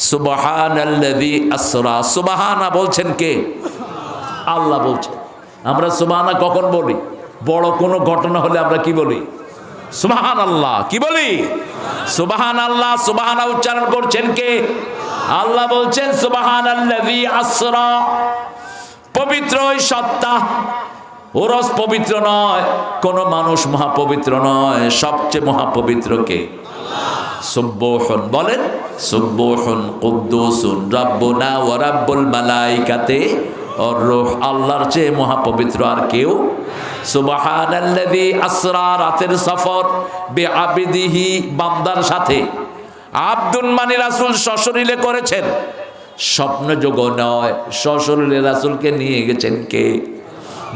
সুবহানাল্লাযী আসরা। সুবহানা বলছেন কে? আল্লাহ বলছেন। আমরা সুবহানা কখন বলি? বড় কোনো ঘটনা হলে আমরা কি বলি? সুবহানাল্লাহ। কি বলি? সুবহানাল্লাহ। সুবহানা উচ্চারণ করছেন কে? আল্লাহ বলছেন সুবহানাল্লাযী আসরা। পবিত্র ওই সত্তা, ওরস পবিত্র নয়, কোন মানুষ মহাপবিত্র নয়, সবচেয়ে মহাপবিত্র কে? সুবহান। বলেন সুবহান কুদ্দুসুন রাব্বুনা ওয়া রাব্বুল মালাইকাতি ওয়ার রূহ। আল্লাহর চেয়ে মহাপবিত্র আর কেউ। সুবহানাল্লাযী আসরা, রাতের সফর, বিআবদিহি, বান্দার সাথে। আব্দুল মানি রাসূল সশরীরে করেছেন, স্বপ্নযোগ নয়, সশরীরে রাসূলকে নিয়ে গেছেন কে?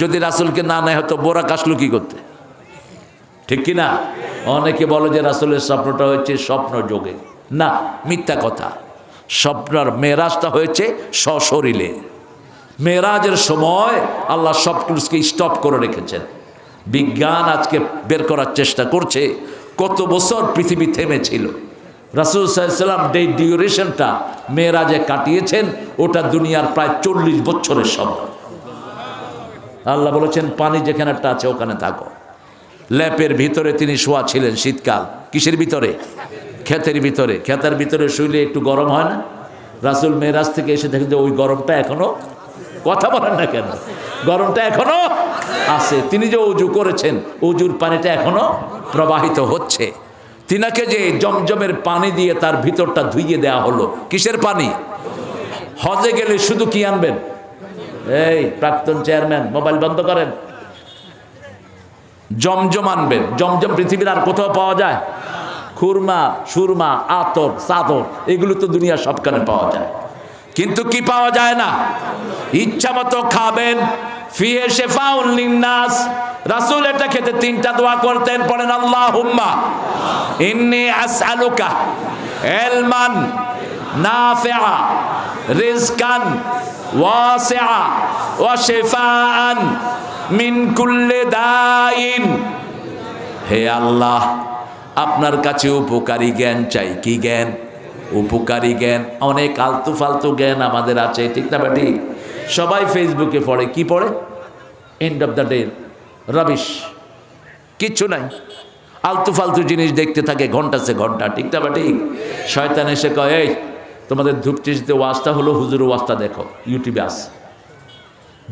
যদি রাসূলকে না নেয় হয়তো বোরাক আসলো কি করতে? ঠিক কি না? অনেকে বলে যে রাসূলের স্বপ্নটা হয়েছে স্বপ্ন যোগে। না, মিথ্যা কথা। স্বপ্নের মেরাজটা হয়েছে সশরীরে। মেরাজের সময় আল্লাহ সব কিছুকে স্টপ করে রেখেছেন। বিজ্ঞান আজকে বের করার চেষ্টা করছে কত বছর পৃথিবী থেমেছিল। রাসূল সাল্লাল্লাহু আলাইহি ওয়াসাল্লাম যে ডিউরেশনটা মেরাজে কাটিয়েছেন ওটা দুনিয়ার প্রায় 40 বছরের সময়। আল্লাহ বলেছেন পানি যেখানে একটা আছে ওখানে থাকো। ল্যাপের ভিতরে তিনি শোয়া ছিলেন শীতকাল। কিসের ভিতরে? ক্ষেতের ভিতরে। ক্ষেতের ভিতরে শুইলে একটু গরম হয় না? রাসূল মেরাজ থেকে এসে দেখেন যে ওই গরমটা এখনো, কথা বলেন না কেন, গরমটা এখনো আছে। তিনি যে ওযু করেছেন ওযুর পানিটা এখনো প্রবাহিত হচ্ছে। তিনাকে যে জমজমের পানি দিয়ে তার ভিতরটা ধুইয়ে দেয়া হলো। কিসের পানি? হজে গেলে শুধু কি আনবেন? এই প্রাক্তন চেয়ারম্যান মোবাইল বন্ধ করেন। জমজম আনবেন। জমজম পৃথিবীর আর কোথাও পাওয়া যায়? খুরমা, সুরমা, আতর, চাদর, এগুলো তো দুনিয়া সবখানে পাওয়া যায়, কিন্তু কি পাওয়া যায় না? ইচ্ছা মতো খাবেন। ফিহে শিফাউন লিন্নাস। রাসূল এটা খেতে তিনটা দোয়া করতেন। পড়েন আল্লাহুম্মা ইন্নী আসআলুকা ইলমান নাফিআ রিজকান ওয়াসিআ ওয়া শিফাআন মিন কুল্লি দাইন। হে আল্লাহ, আপনার কাছে উপকারী জ্ঞান চাই। কি জ্ঞান? উপকারী জ্ঞান। অনেক আলতু ফালতু জ্ঞান আমাদের আছে, ঠিক না বেটি? সবাই ফেসবুকে পড়ে, কি পড়ে? End of the day rubbish, কিচ্ছু নাই, আলতু ফালতু জিনিস দেখতে থাকে ঘন্টা সে ঘন্টা, ঠিক না বেটি? শয়তান এসে কয় এই তোমাদের ধূপচিতে ওয়াজটা হলো, হুজুরের ওয়াজটা দেখো, ইউটিউবে আছে।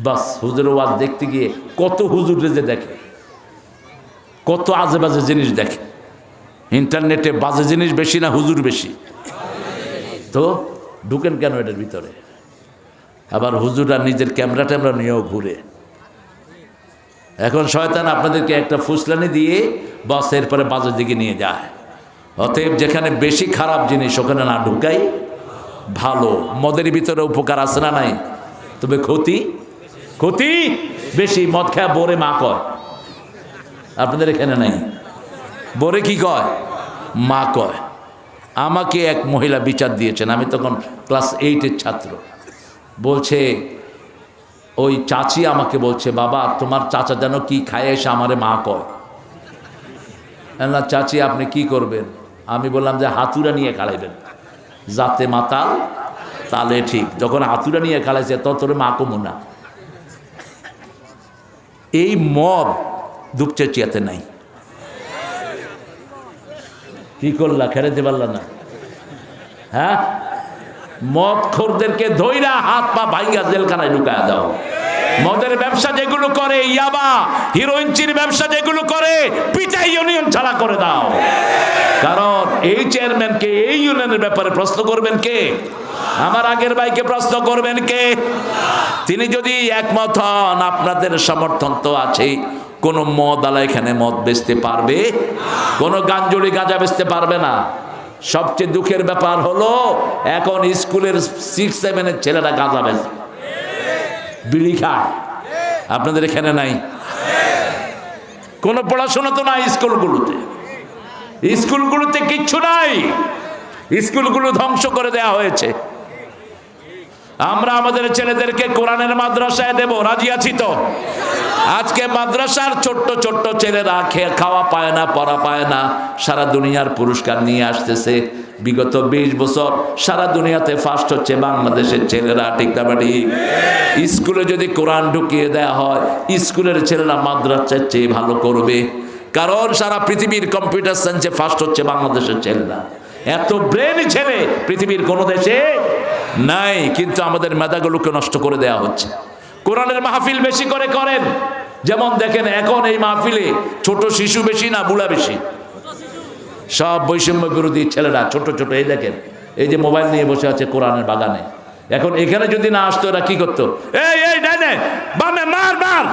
বাস হুজুরের ওয়াজ দেখতে গিয়ে কত হুজুরে যে দেখে, কত আজে বাজে জিনিস দেখে। ইন্টারনেটে বাজে জিনিস বেশি না হুজুর বেশি? তো ঢুকেন কেন এটার ভিতরে? আবার হুজুররা নিজের ক্যামেরা ট্যামেরা নিয়েও ঘুরে। এখন শয়তান আপনাদেরকে একটা ফুসলানি দিয়ে বাস এরপরে বাজের দিকে নিয়ে যায়। অতএব যেখানে বেশি খারাপ জিনিস ওখানে না ঢুকাই ভালো। মদের ভিতরে উপকার আছে না নাই? তবে ক্ষতি ক্ষতি বেশি। মদ খায় বোরে মা কয়, আপনাদের এখানে নাই? বোরে কি কয়? মা কয়। আমাকে এক মহিলা বিচার দিয়েছেন, আমি তখন ক্লাস 8-এর ছাত্র। বলছে ওই চাচি আমাকে বলছে, বাবা তোমার চাচা যেন কি খায় এসে আমারে মা কয়। না চাচি আপনি কি করবেন? আমি বললাম যে হাতুড়া নিয়ে খাড়াইবেন, যাতে মাতাল তালে ঠিক। যখন হাতুড়া নিয়ে খাড়াইছে তত তোর মা কমু না। এই মদ দুপচেচিয়াতে নাই। কি করলা? খেরাইতে পারলা না? হ্যাঁ, মদ খোরদেরকে ধইরা হাত পা ভাইঙ্গা জেলখানায় ঢুকায় দাও। মদের ব্যবসা যেগুলো করে, ইয়াবা হিরোইনচির ব্যবসা যেগুলো করে, পিটাই ইউনিয়ন ছাড়া করে দাও। কারণ এই চেয়ারম্যানকে এই ইউনিয়নের ব্যাপারে প্রশ্ন করবেন কে? আমার আগের ভাইকে প্রশ্ন করবেন কে? তিনি যদি একমত হন, আপনাদের সমর্থন তো আছে। কোন মদ আলা এখানে মদ বেচতে পারবে? কোন গাঞ্জুড়ি গাঁজা বেচতে পারবে না। সবচেয়ে দুঃখের ব্যাপার হলো এখন স্কুলের 6-7-এর ছেলেরা গাঁজা বেচে, বিড়ি খায়। আপনাদের এখানে নাই? কোন পড়াশোনা তো নাই স্কুলগুলোতে। স্কুলগুলোতে কিচ্ছু নাই। স্কুলগুলো ধ্বংস করে দেয়া হয়েছে। আমরা আমাদের ছেলেদেরকে কোরআনের মাদ্রাসায় দেব, রাজি আছি তো? আজকে মাদ্রাসার ছোট্ট ছোট্ট ছেলেরা খাওয়া পায় না, পড়া পায় না, সারা দুনিয়ার পুরস্কার নিয়ে আসতেছে। বিগত 20 বছর সারা দুনিয়াতে ফার্স্ট হচ্ছে বাংলাদেশের ছেলেরা, ঠিক না ঠিক? স্কুলে যদি কোরআন ঢুকিয়ে দেওয়া হয়, স্কুলের ছেলেরা মাদ্রাসার চেয়ে ভালো করবে, কারণ সারা পৃথিবীর কম্পিউটার সায়েন্সে ফার্স্ট হচ্ছে বাংলাদেশের ছেলেরা। এত ব্রেনি ছেলে পৃথিবীর কোনো দেশে নাই, কিন্তু আমাদের মেধাগুলোকে নষ্ট করে দেওয়া হচ্ছে। কোরআনের মাহফিল বেশি করে করেন, যেমন দেখেন এখন এই মাহফিলে ছোট শিশু বেশি না বুড়া বেশি? সব বৈষম্য বিরোধী ছেলেরা ছোট ছোট। এই দেখেন, এই যে মোবাইল নিয়ে বসে আছে কোরআনের বাগানে। এখন এখানে যদি না আসতো এরা কি করতো? এই এই ডানে বামে মার মার,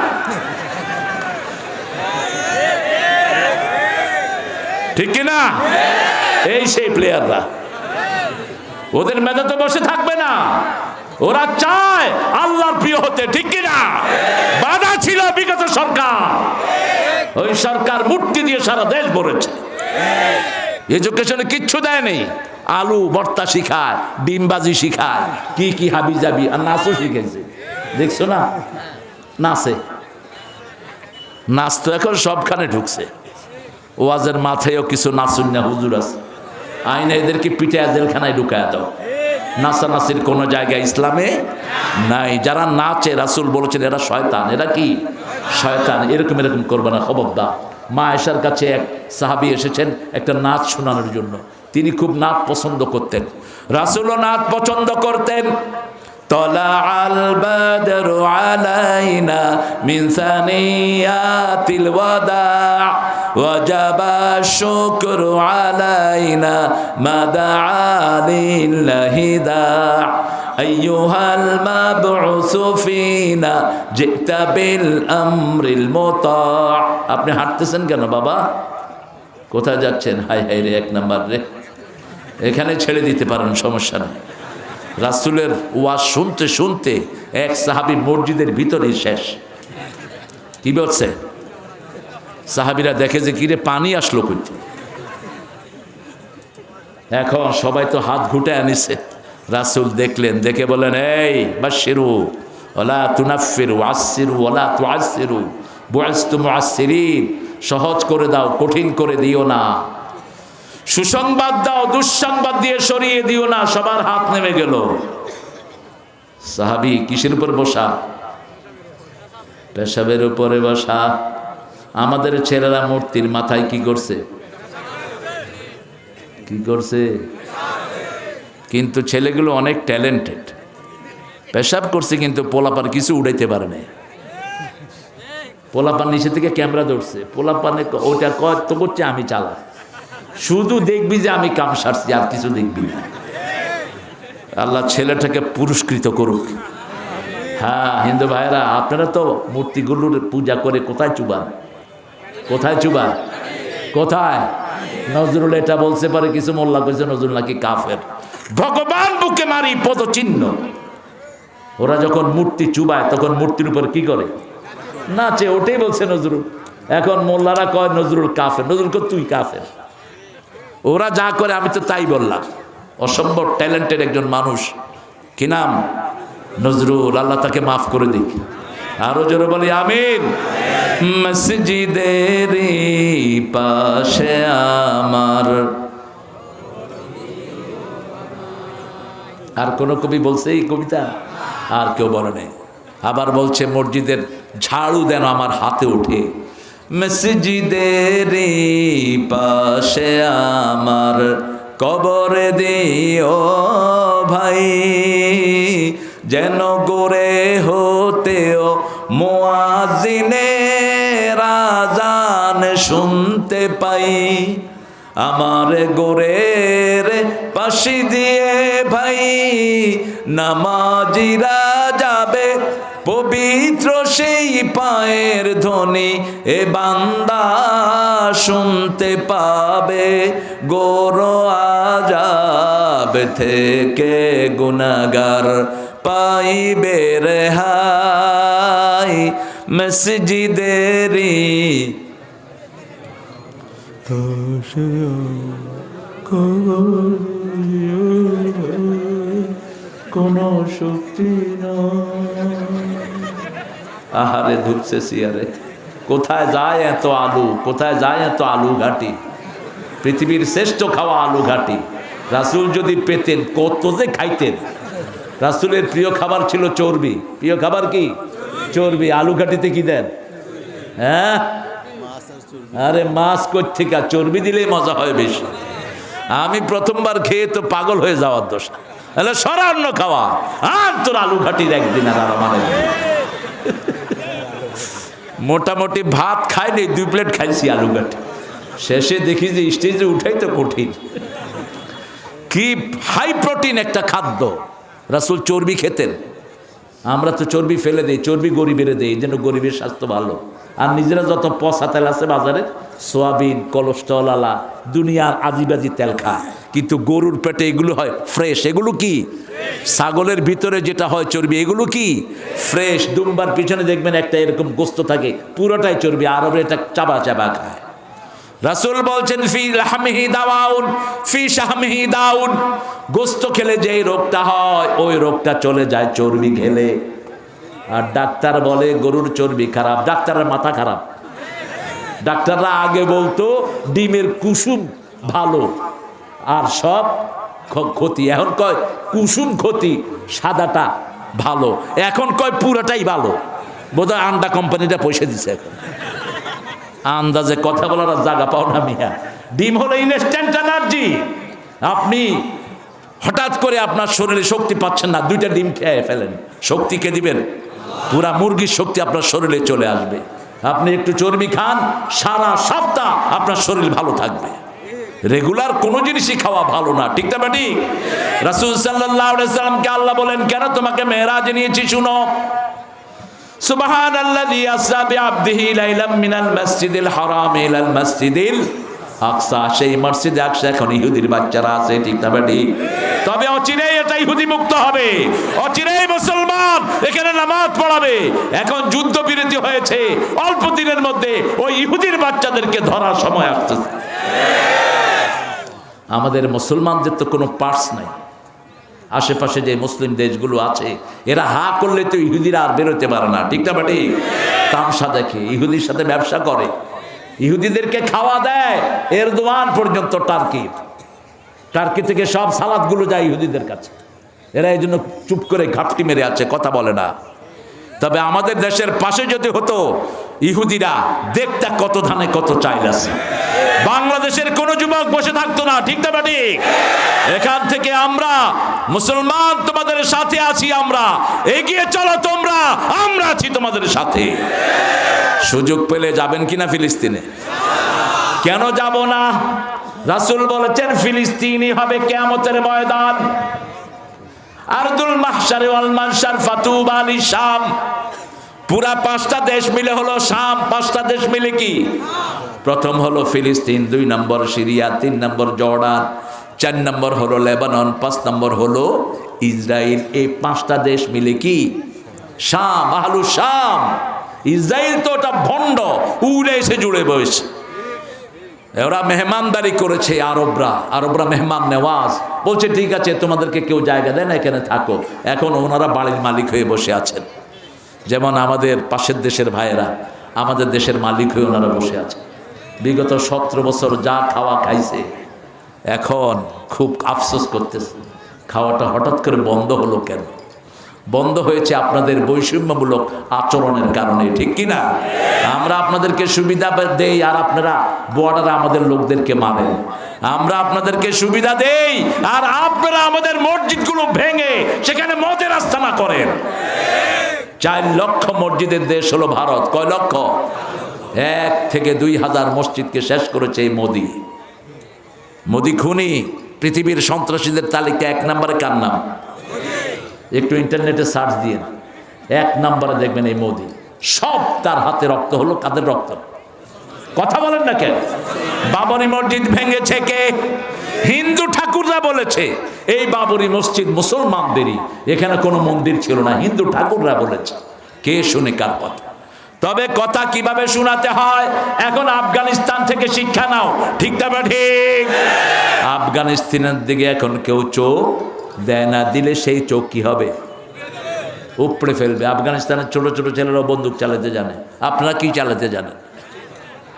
ঠিক কিনা? এই সেই প্লেয়াররা, ওদের মেধা তো বসে থাকবে না, ওরা চায় আল্লাহর প্রিয় হতে, ঠিক কিনা? বাধা ছিল বিগত সরকার, ওই সরকার মূর্তি দিয়ে সারা দেশ ভরেছে। এডুকেশনে কিচ্ছু দেয়নি, আলু ভর্তা শিখায়, ডিমবাজি শিখায়, কি কি হাবি যাবি, আর নাচও শিখেছে। দেখছো না? নাচে, নাচ তো এখন সবখানে ঢুকছে। ওয়াজের মাথায়ও কিছু নাচুন না হুজুর আছে, আইনে এদেরকে পিঠে জেলখানায় ঢুকায় দাও। নাচানাচির কোনো জায়গায় ইসলামে নাই। যারা নাচে, রাসূল বলেছেন এরা শয়তান। এরা কি? শয়তান। এরকম এরকম করবে না, খবরদার। মা আয়েশার কাছে এক সাহাবী এসেছেন একটা নাচ শোনানোর জন্য। তিনি খুব নাচ পছন্দ করতেন, রাসূলও নাচ পছন্দ করতেন। তলাআল বাদরু আলাইনা মিন সানিয়াতিল ওয়াদা ওয়াজাবা শুকরু আলাইনা মা দাআ লিল্লাহি দা আইয়ুহাল মাবউসু ফিনা জিতা বিল আমরিল মুতা। আপনি হাঁটতেছেন কেন বাবা? কোথায় যাচ্ছেন? হাই হাই রে, 1 নাম্বার রে, এখানে ছেড়ে দিতে পারেন, সমস্যা নেই। রাসূলের ওয়াজ শুনতে শুনতে এক সাহাবী মসজিদের ভিতরেই শেষ। কি বলছে? সাহাবীরা দেখে যে কিরে পানি আসলো কই। এখন সবাই তো হাত ঘুটে আনিছে। রাসূল দেখলেন, দেখে বলেন, এই বাশিরু ওয়ালা তুনাফিরু আশিরু ওয়ালা তুআসিরু বুইস্তু মুআসসিরিন। সহজ করে দাও, কঠিন করে দিও না। সুসংবাদ দাও, দুঃসংবাদ দিয়ে সরিয়ে দিও না। সবার হাত নেমে গেল। সাহাবী কিসের উপর বসা? পেশাবের উপরে বসা। আমাদের ছেলেরা মূর্তির মাথায় কি করছে? কি করছে? কিন্তু ছেলেগুলো অনেক ট্যালেন্টেড, পেশাব করছে কিন্তু পোলাপান কিছু উড়াইতে পারে না। পোলাপান নিচে থেকে ক্যামেরা ধরছে, পোলাপানে ওটা কয় তো করছে আমি চালা, শুধু দেখবি যে আমি কাম সারছি, আর কিছু দেখবি না। আল্লাহ ছেলেটাকে পুরস্কৃত করুক। হ্যাঁ হিন্দু ভাইরা, আপনারা তো মূর্তিগুলোর পূজা করে কোথায় চুবান? কোথায় চুবান? কোথায়? নজরুল এটা বলতে পারে, কিছু মোল্লা কইছে নজরুল নাকি কাফের। ভগবান বুকে মারি পদচিহ্ন। ওরা যখন মূর্তি চুবায় তখন মূর্তির উপর কি করে? নাচে। ওটাই বলছে নজরুল। এখন মোল্লারা কয় নজরুল কাফের। নজরুল কয় তুই কাফের। ওরা যা করে আমি তো তাই বললাম। অসম্ভব ট্যালেন্টেড একজন মানুষ। কি নাম? নজরুল। আল্লাহ তাকে মাফ করে দিক। আরো জোরে বলি আমিন। মসজিদের পাশে আমার, আর কোন কবি বলছে এই কবিতা? আর কেউ বলে নাই। আবার বলছে মসজিদের ঝাড়ু যেন আমার হাতে ওঠে। মসজিদের পাশে আমার কবর দিও ভাই, যেন গোরে হতেও মুয়াজ্জিনের আযান শুনতে পাই। আমার গোরের পাশে দিয়ে ভাই নামাজিরা যাবে, পবিত্র সেই পায়ের ধ্বনি এ বান্দা শুনতে পাবে। গোর আযাব থেকে গুনাহগার পাইবে রেহাই। মসজিদেরি কোন শক্তি আহারে ধুপছে সিয়ারে, কোথায় যায় এত আলু, কোথায় যায় এত আলু ঘাটি, পৃথিবীর শ্রেষ্ঠ খাওয়া আলু ঘাটি। রাসূল যদি পেতেন কত যে খাইতেন। রাসূলের প্রিয় খাবার ছিল চর্বি। প্রিয় খাবার কি? চর্বি। আলু ঘাটিতে কি দেন? হ্যাঁ, আরে মাছ কোত্থেকে, চর্বি দিলেই মজা হয় বেশি। আমি প্রথমবার খেয়ে তো পাগল হয়ে যাওয়ার দোষ। তাহলে সরান্ন খাওয়া, আর তোর আলু ঘাটির একদিন আর মানে মোটামুটি ভাত খাইনি, 2 প্লেট খাইছি আলু ঘাটি। শেষে দেখি যে স্টেজে উঠাই তো কঠিন। কি হাই প্রোটিন একটা খাদ্য। রাসূল চর্বি খেতেন। আমরা তো চর্বি ফেলে দিই, চর্বি গরিবের দেই, যেন গরিবের স্বাস্থ্য ভালো। আর নিজেরা যত পচা তেল আছে বাজারে, সোয়াবিন, কোলেস্ট্রল আলা দুনিয়ার আজিবাজি তেল খায়। কিন্তু গরুর পেটে এগুলো হয় ফ্রেশ। এগুলো কি? ছাগলের ভিতরে যেটা হয় চর্বি, এগুলো কি? ফ্রেশ। দুম্বার পিছনে দেখবেন একটা এরকম গোস্ত থাকে, পুরোটাই চর্বি। আরবে এটা চাবা চাবা খায়। রাসূল বলছেন ফি লাহমিহি দাওয়াউন ফি শাহমিহি দাউন, গোস্ত খেলে যেই রোগটা হয় ওই রোগটা চলে যায় চর্বি খেলে। আর ডাক্তার বলে গরুর চর্বি খারাপ, ডাক্তারের মাথা খারাপ। ডাক্তাররা আগে বলতো ডিমের কুসুম ভালো আর সব ক্ষতি, এখন কয় কুসুম ক্ষতি, সাদাটা ভালো। এখন কয় পুরাটাই ভালো। বোধহয় আন্ডা কোম্পানিটা পয়সা দিছে এখন। আন্দাজে কথা বলার জায়গা পাও না মিয়া। ডিম হলো ইনস্ট্যান্ট এনার্জি। আপনি হঠাৎ করে আপনার শরীরে শক্তি পাচ্ছেন না, 2টা ডিম খেয়ে ফেলেন, শক্তি কে দিবেন? পুরা মুরগির শক্তি আপনার শরীরে চলে আসবে। আপনি একটু চর্বি খান, সারা সপ্তাহ আপনার শরীর ভালো থাকবে। রেগুলার কোনো জিনিসই খাওয়া ভালো না, ঠিক না ঠিক? রাসূল সাল্লাল্লাহু আলাইহি সাল্লামকে আল্লাহ বলেন কেন তোমাকে মেরাজে নিয়েছি শুনো। সুবহানাল্লাযী আসরা বিআবদিহি লাইলাম মিনাল মাসজিদিল হারাম ইলাল মাসজিদিল আকসা। সেই মসজিদে আকসা এখন ইহুদির বাচ্চারা আছে, ঠিক না ঠিক? তবে অচিরেই এটা ইহুদি মুক্ত হবে, অচিরেই মুসলমান এখানে নামাজ পড়াবে। এখন যুদ্ধবিরতি হয়েছে, অল্প দিনের মধ্যে ওই ইহুদির বাচ্চাদেরকে ধরার সময় আসতেছে। আমাদের মুসলমানদের তো কোনো পার্স নাই। আশেপাশে যে মুসলিম দেশগুলো আছে এরা হা করলে তো ইহুদিরা আর বেরোতে পারে না, ঠিক না ঠিক? তামসা দেখে, ইহুদির সাথে ব্যবসা করে, ইহুদিদেরকে খাওয়া দেয়। এরদোয়ান পর্যন্ত টার্কি থেকে সব সালাদগুলো যায় ইহুদিদের কাছে। এরা এই জন্য চুপ করে ঘাপটি মেরে আছে, কথা বলে না। তবে আমাদের দেশের পাশে যদি হতো, ইহুদিরা দেখতে কত ধানে কত চাইল আছে। বাংলাদেশের কোন যুবক বসে থাকতো না, ঠিক না ঠিক? এখান থেকে আমরা মুসলমান তোমাদের সাথে আছি, আমরা এগিয়ে চলো তোমরা, আমরা আছি তোমাদের সাথে। সুযোগ পেলে যাবেন কিনা ফিলিস্তিনে? কেন যাব না? রাসূল বলেছেন ফিলিস্তিনই হবে কিয়ামতের ময়দান। আরদুল মাহশার ওয়াল মানশার ফাতুবা লিশাম। পুরা 5টা দেশ মিলে হলো শাম। 5টা দেশ মিলে কি? প্রথম হলো ফিলিস্তিন, 2 নম্বর সিরিয়া, 3 নম্বর জর্ডান, 4 নম্বর হলো লেবানন, 5 নম্বর হলো ইসরায়েল। এই 5টা দেশ মিলে কি? শাম, আহলু শাম। ইসরায়েল তো ওটা ভণ্ড, উড়ে এসে জুড়ে বসে। ওরা মেহমানদারি করেছে, আরবরা মেহমান নেওয়াজ। বলছে ঠিক আছে তোমাদেরকে কেউ জায়গা দেয় না, এখানে থাকো। এখন ওনারা বাড়ির মালিক হয়ে বসে আছেন। যেমন আমাদের পাশের দেশের ভাইয়েরা আমাদের দেশের মালিক হয়ে ওনারা বসে আছে। বিগত 17 বছর যা খাওয়া খাইছে, এখন খুব আফসোস করতেছে খাওয়াটা হঠাৎ করে বন্ধ হলো কেন? বন্ধ হয়েছে আপনাদের বৈষম্যমূলক আচরণের কারণে, ঠিক কিনা? আমরা আপনাদেরকে সুবিধা দেই আর আপনারা বর্ডারে আমাদের লোকদেরকে মারেন। আমরা আপনাদেরকে সুবিধা দেই আর আপনারা আমাদের মসজিদগুলো ভেঙে সেখানে মদের আস্তানা করেন। 4 লক্ষ মসজিদের দেশ হলো ভারত। কয় লক্ষ? 1 থেকে 2,000 মসজিদকে শেষ করেছে এই মোদি খুনি। পৃথিবীর সন্ত্রাসীদের তালিকা 1 নম্বরে কার নাম? একটু ইন্টারনেটে সার্চ দিয়ে 1 নম্বরে দেখবেন এই মোদি। সব তার হাতে রক্ত হলো। কাদের রক্ত? কথা বলেন না কেন? বাবরি মসজিদ ভেঙেছে কে? হিন্দু ঠাকুররা বলেছে এই বাবরি মসজিদ মুসলমানদেরই, এখানে কোনো মন্দির ছিল না, হিন্দু ঠাকুররা বলেছে। কে শুনে কার কথা? তবে কথা কিভাবে শোনাতে হয় এখন আফগানিস্তান থেকে শিক্ষা নাও, ঠিক না ঠিক? আফগানিস্তানের দিকে এখন কেউ চোখ দেয় না, দিলে সেই চোখ কি হবে? উপড়ে ফেলবে। আফগানিস্তানের ছোট ছোট ছেলেরাও বন্দুক চালাতে জানে। আপনারা কি চালাতে জানেন?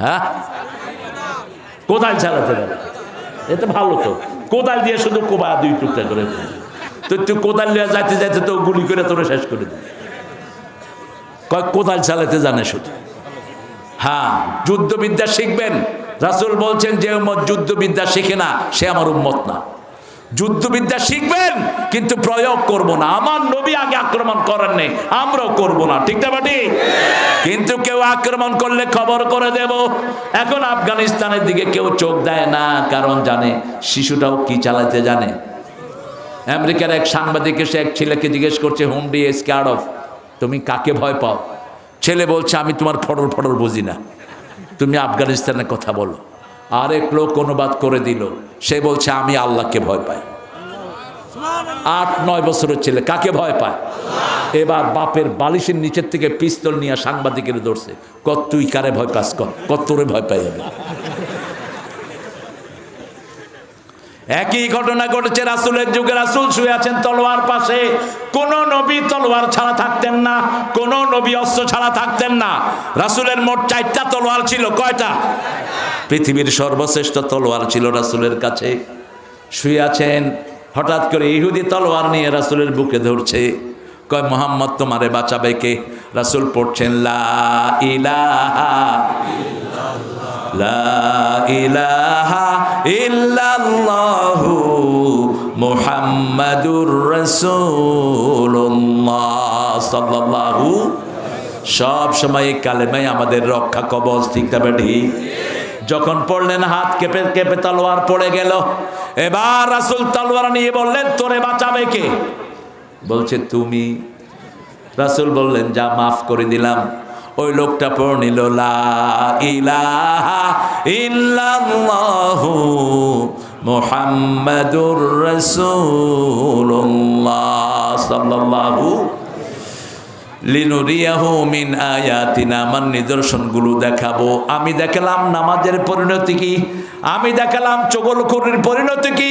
হ্যাঁ, কোদাল চালাতে জানে। এতে ভালো তো, কোদাল দিয়ে শুধু কোবা 2 টুকরা করে তো তুই কোদাল নিয়ে যাইতে যাইতে তো গুলি করে তোরা শেষ করে দিবি। কয় কোদাল চালাতে জানে শুধু। হ্যাঁ, যুদ্ধবিদ্যা শিখবেন। রাসূল বলছেন যে উম্মত যুদ্ধবিদ্যা শিখে না সে আমার উম্মত না। যুদ্ধবিদ্যা শিখবেন কিন্তু প্রয়োগ করব না। আমার নবী আগে আক্রমণ করেন নেই, আমরাও করব না, ঠিক না বাটি? কিন্তু কেউ আক্রমণ করলে খবর করে দেব। এখন আফগানিস্তানের দিকে কেউ চোখ দেয় না, কারণ জানে শিশুটাও কি চালাতে জানে। আমেরিকার এক সাংবাদিক এসে এক ছেলেকে জিজ্ঞেস করছে, হুম ডু ইউ স্ক্যার্ড অফ? তুমি কাকে ভয় পাও? ছেলে বলছে, আমি তোমার ফটর ফটর বুঝি না, তুমি আফগানিস্তানের কথা বলো। আরেক লোক অনুবাদ করে দিল, সে বলছে আমি আল্লাহকে ভয় পাই। 8-9 বছরের ছেলে কাকে ভয় পায়? এবার বাপের বালিশের নিচের থেকে পিস্তল নিয়ে সাংবাদিকের ধরছে, কত তুই কারে ভয় পাস, কত তোরে ভয় পাই আমি। একই ঘটনা ঘটেছে রাসূলের যুগে। রাসূল শুয়ে আছেন তলোয়ার পাশে। কোন নবী তলোয়ার ছাড়া থাকতেন না, কোন নবী অস্ত্র ছাড়া থাকতেন না। রাসূলের মোট 4টা তলোয়ার ছিল। কয়টা? পৃথিবীর সর্বশ্রেষ্ঠ তলোয়ার ছিল রাসূলের কাছে। শুয়ে আছেন, হঠাৎ করে ইহুদি তলোয়ার নিয়ে রাসূলের বুকে ধরছে। কয়, মুহাম্মদ তোমারে বাঁচাবে কে? রাসূল পড়ছেন লা ইলাহা লা ইলাহা ইল্লাল্লাহু মুহাম্মাদুর রাসূলুল্লাহ সাল্লাল্লাহু। সব সময় কালেমাই আমাদের রক্ষা কবচ, ঠিক না বেঠি? যখন পড়লেন হাত কেঁপে কেঁপে তলোয়ার পড়ে গেল। এবার রাসূল তলোয়ার নিয়ে বললেন, তোরে বাঁচাবে কে? বলছে তুমি। রাসূল বললেন, যা মাফ করে দিলাম। ওই লোকটা পড়ে নিল লা ইলাহা ইল্লাল্লাহু মুহাম্মাদুর রাসূলুল্লাহ সাল্লাল্লাহু লিনুরিয়াহু মিন আয়াতিনা, আমার নিদর্শনগুলো দেখাবো। আমি দেখালাম নামাজের পরিণতি কি, আমি দেখালাম চগলখুরির পরিণতি কি,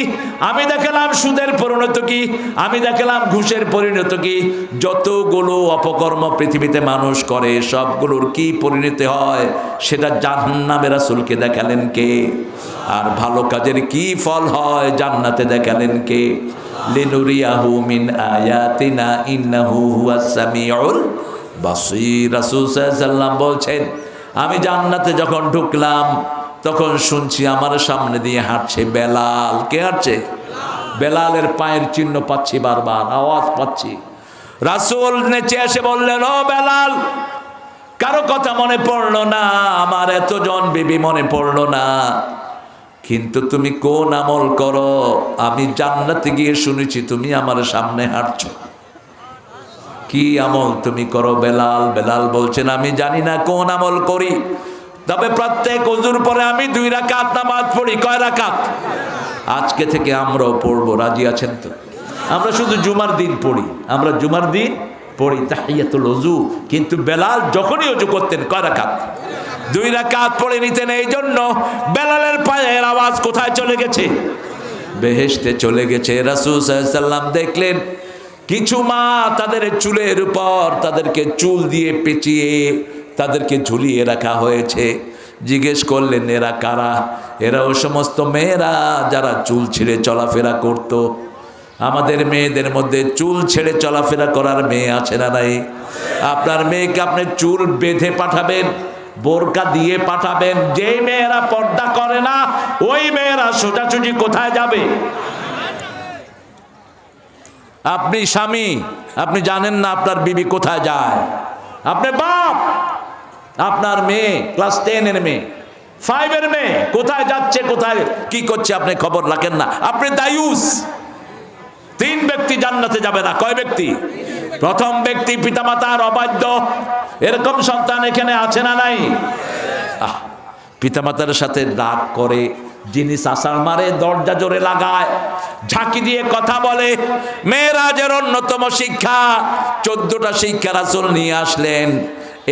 আমি দেখালাম সুদের পরিণতি কি, আমি দেখালাম ঘুষের পরিণতি কি। যতগুলো অপকর্ম পৃথিবীতে মানুষ করে সবগুলোর কি পরিণতি হয় সেটা জাহান্নামে রাসূলকে দেখালেন কে? আর ভালো কাজের কি ফল হয় জান্নাতে দেখালেন কে? লিনুরিয়াহু মিন আয়াতিনা ইন্নাহু হুয়াস সামিউল বাসীর। রাসূল সাল্লাল্লাহু আলাইহি ওয়াসাল্লাম বলছেন, আমি জান্নাতে যখন ঢুকলাম তখন শুনছি আমার সামনে দিয়ে হাঁটছে বেলাল। কে হাঁটছে? বেলালের পায়ের চিহ্ন পাচ্ছি, বারবার আওয়াজ পাচ্ছি। রাসূল নেচে এসে বললেন, ও বেলাল, কারো কথা মনে পড়লো না? আমার এতজন বিবি মনে পড়লো না? কিন্তু তুমি কোন আমল করো? আমি জান্নাতে গিয়ে শুনেছি তুমি আমার সামনে হাঁটছো। কি আমল তুমি করো বেলাল? বেলাল বলছেন, আমি জানি না কোন আমল করি, তবে প্রত্যেক ওযুর পরে আমি 2 রাকাত নামাজ পড়ি। কয় রাকাত? আজকে থেকে আমরাও পড়বো, রাজি আছেন তো? আমরা শুধু জুমার দিন পড়ি, আমরা জুমার দিন পড়ি তাহিয়াতুল ওযু। কিন্তু বেলাল যখনই ওযু করতেন কয় রাকাত? 2 রাকাত পড়ে নিতেন। এই জন্য বেলালের পায়ের আওয়াজ কোথায় চলে গেছে? বেহেশতে চলে গেছে। রাসূল সাল্লাল্লাহু আলাইহি ওয়াসাল্লাম দেখলেন কিছু মা তাদের চুলের উপর তাদেরকে চুল দিয়ে পেঁচিয়ে তাদেরকে ঝুলিয়ে রাখা হয়েছে। জিজ্ঞেস করলেন, এরা কারা? এরা ও সমস্ত মেয়েরা যারা চুল ছেড়ে চলাফেরা করত। আমাদের মেয়েদের মধ্যে চুল ছেড়ে চলাফেরা করার মেয়ে আছে না নাই? আপনার মেয়েকে আপনি চুল বেঁধে পাঠাবেন, বোরকা দিয়ে পাঠাবেন। যে মেয়েরা পর্দা করে না ওই মেয়েরা সোজাসুজি কোথায় যাবে? আপনি স্বামী, আপনি জানেন না আপনার বিবি কোথায় যায়। আপনি বাপ, আপনার মেয়ে ক্লাস 10 এর মেয়ে, 5 এর মেয়ে কোথায় যাচ্ছে, কোথায় কি করছে আপনি খবর রাখেন না। আপনি দায়ুস। 3 ব্যক্তি জান্নাতে যাবে না। কয় ব্যক্তি? প্রথম ব্যক্তি পিতামাতার অবাধ্য। এরকম সন্তান এখানে আছে না নাই? পিতামাতার সাথে রাগ করে, জিনিস আসার মারে, দরজা জোরে লাগায়, ঝাঁকি দিয়ে কথা বলে। মেরাজের অন্যতম শিক্ষা 14টা শিক্ষা রাসূল নিয়ে আসলেন।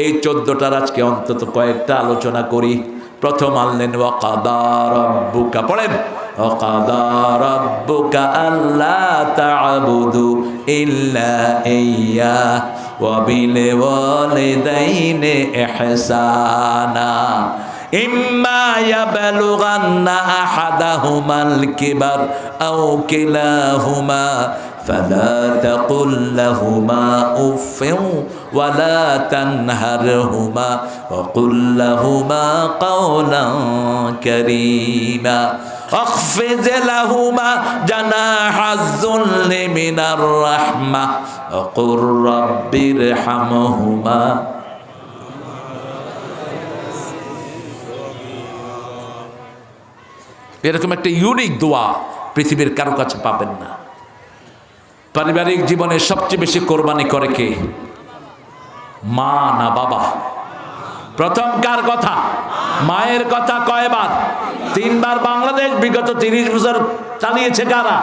এই 14টার আজকে অন্তত কয়েকটা আলোচনা করি। প্রথম আনলেন ওয়াকাদা রাব্বুকা, পড়েন ওয়াকাদা রাব্বুকা আল্লা তা'বুদু ইল্লা ইয়্যা ওয়া বিল ওয়ালিদাইনি ইহসানা ইম্মা ইয়াবলুগান্না আহাদাহুমাল কিবার আও কিলাহুমা فلا تقل لهما أف ولا تنهرهما وقل لهما قولا كريما واخفض لهما جناح الذل من الرحمة وقل رب ارحمهما এরকম একটা ইউনিক দোয়া পৃথিবীর কারো কাছে পাবেন না। পারিবারিক জীবনে সবচেয়ে বেশি কোরবানি করে কে? মা না বাবা? প্রথম কার কথা? মায়ের কথা। কয়বার? 3 বার। বাংলাদেশ বিগত 30 বছর চালিয়েছে কারা?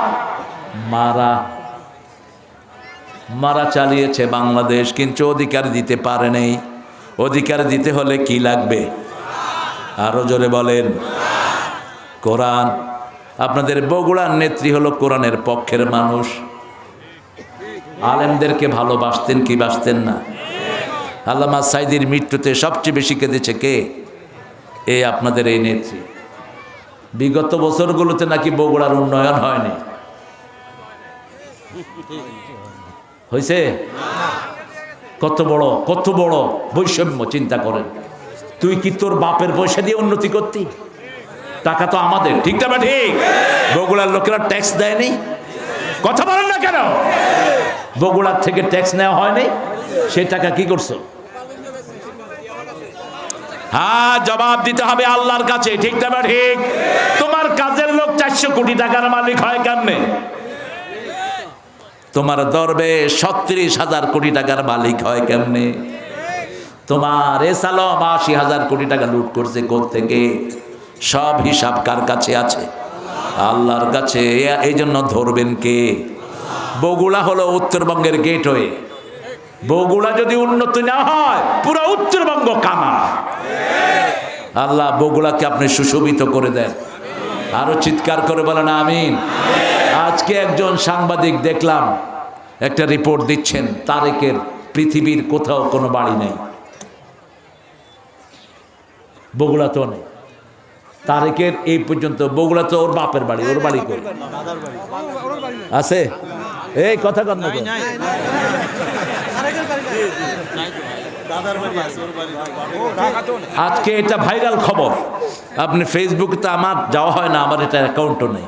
মারা চালিয়েছে বাংলাদেশ, কিন্তু অধিকার দিতে পারে নাই। অধিকার দিতে হলে কি লাগবে? আরো জোরে বলেন। কোরআন। আপনাদের বগুড়ার নেত্রী হলো কোরআনের পক্ষের মানুষ। আলেমদেরকে ভালোবাসতেন কি বাসতেন না? আল্লামা সাইদির মৃত্যুতে সবচেয়ে বেশি কেঁদেছে কে? আপনাদের এই নেত্রী। বিগত বছরগুলোতে নাকি বগুড়ার উন্নয়ন হয়নি। হয়েছে? কত বড় বৈষম্য চিন্তা করেন। তুই কি তোর বাপের পয়সা দিয়ে উন্নতি করতি? টাকা তো আমাদের, ঠিক না? ঠিক। বগুড়ার লোকেরা ট্যাক্স দেয়নি। কথা বলেন না কেন? বগুড়ার থেকে ট্যাক্স নেওয়া হয়নি, সেই টাকা কি করছো? হ্যাঁ, জবাব দিতে হবে আল্লাহর কাছে, ঠিক না? ঠিক। তোমার কাজের লোক 400 কোটি টাকার মালিক হয় কেমনে? তোমার দরবেশ 36,000 কোটি টাকার মালিক হয় কেমনে? তোমার সালাম 80,000 কোটি টাকা লুট করছে কোত্থেকে? সব হিসাব কার কাছে আছে? আল্লাহর কাছে। এই জন্য ধরবেন কে? বগুড়া হলো উত্তরবঙ্গের গেটওয়ে। বগুড়া যদি উন্নতি না হয় পুরো উত্তরবঙ্গ কামা। আল্লাহ বগুড়াকে আপনি সুশোভিত করে দেন। আরো চিৎকার করে বলেন আমিন। আজকে একজন সাংবাদিক দেখলাম একটা রিপোর্ট দিচ্ছেন, তারেকের পৃথিবীর কোথাও কোনো বাড়ি নেই। বগুড়া তো নেই। তারেকের এই পর্যন্ত বগুড়া তো ওর বাপের বাড়ি, ওর বাড়ি কই আছে? এই কথা কন না। আজকে এটা ভাইরাল খবর। আপনি ফেসবুকে তো আমার যাওয়া হয় না, আমার এটা অ্যাকাউন্টও নেই।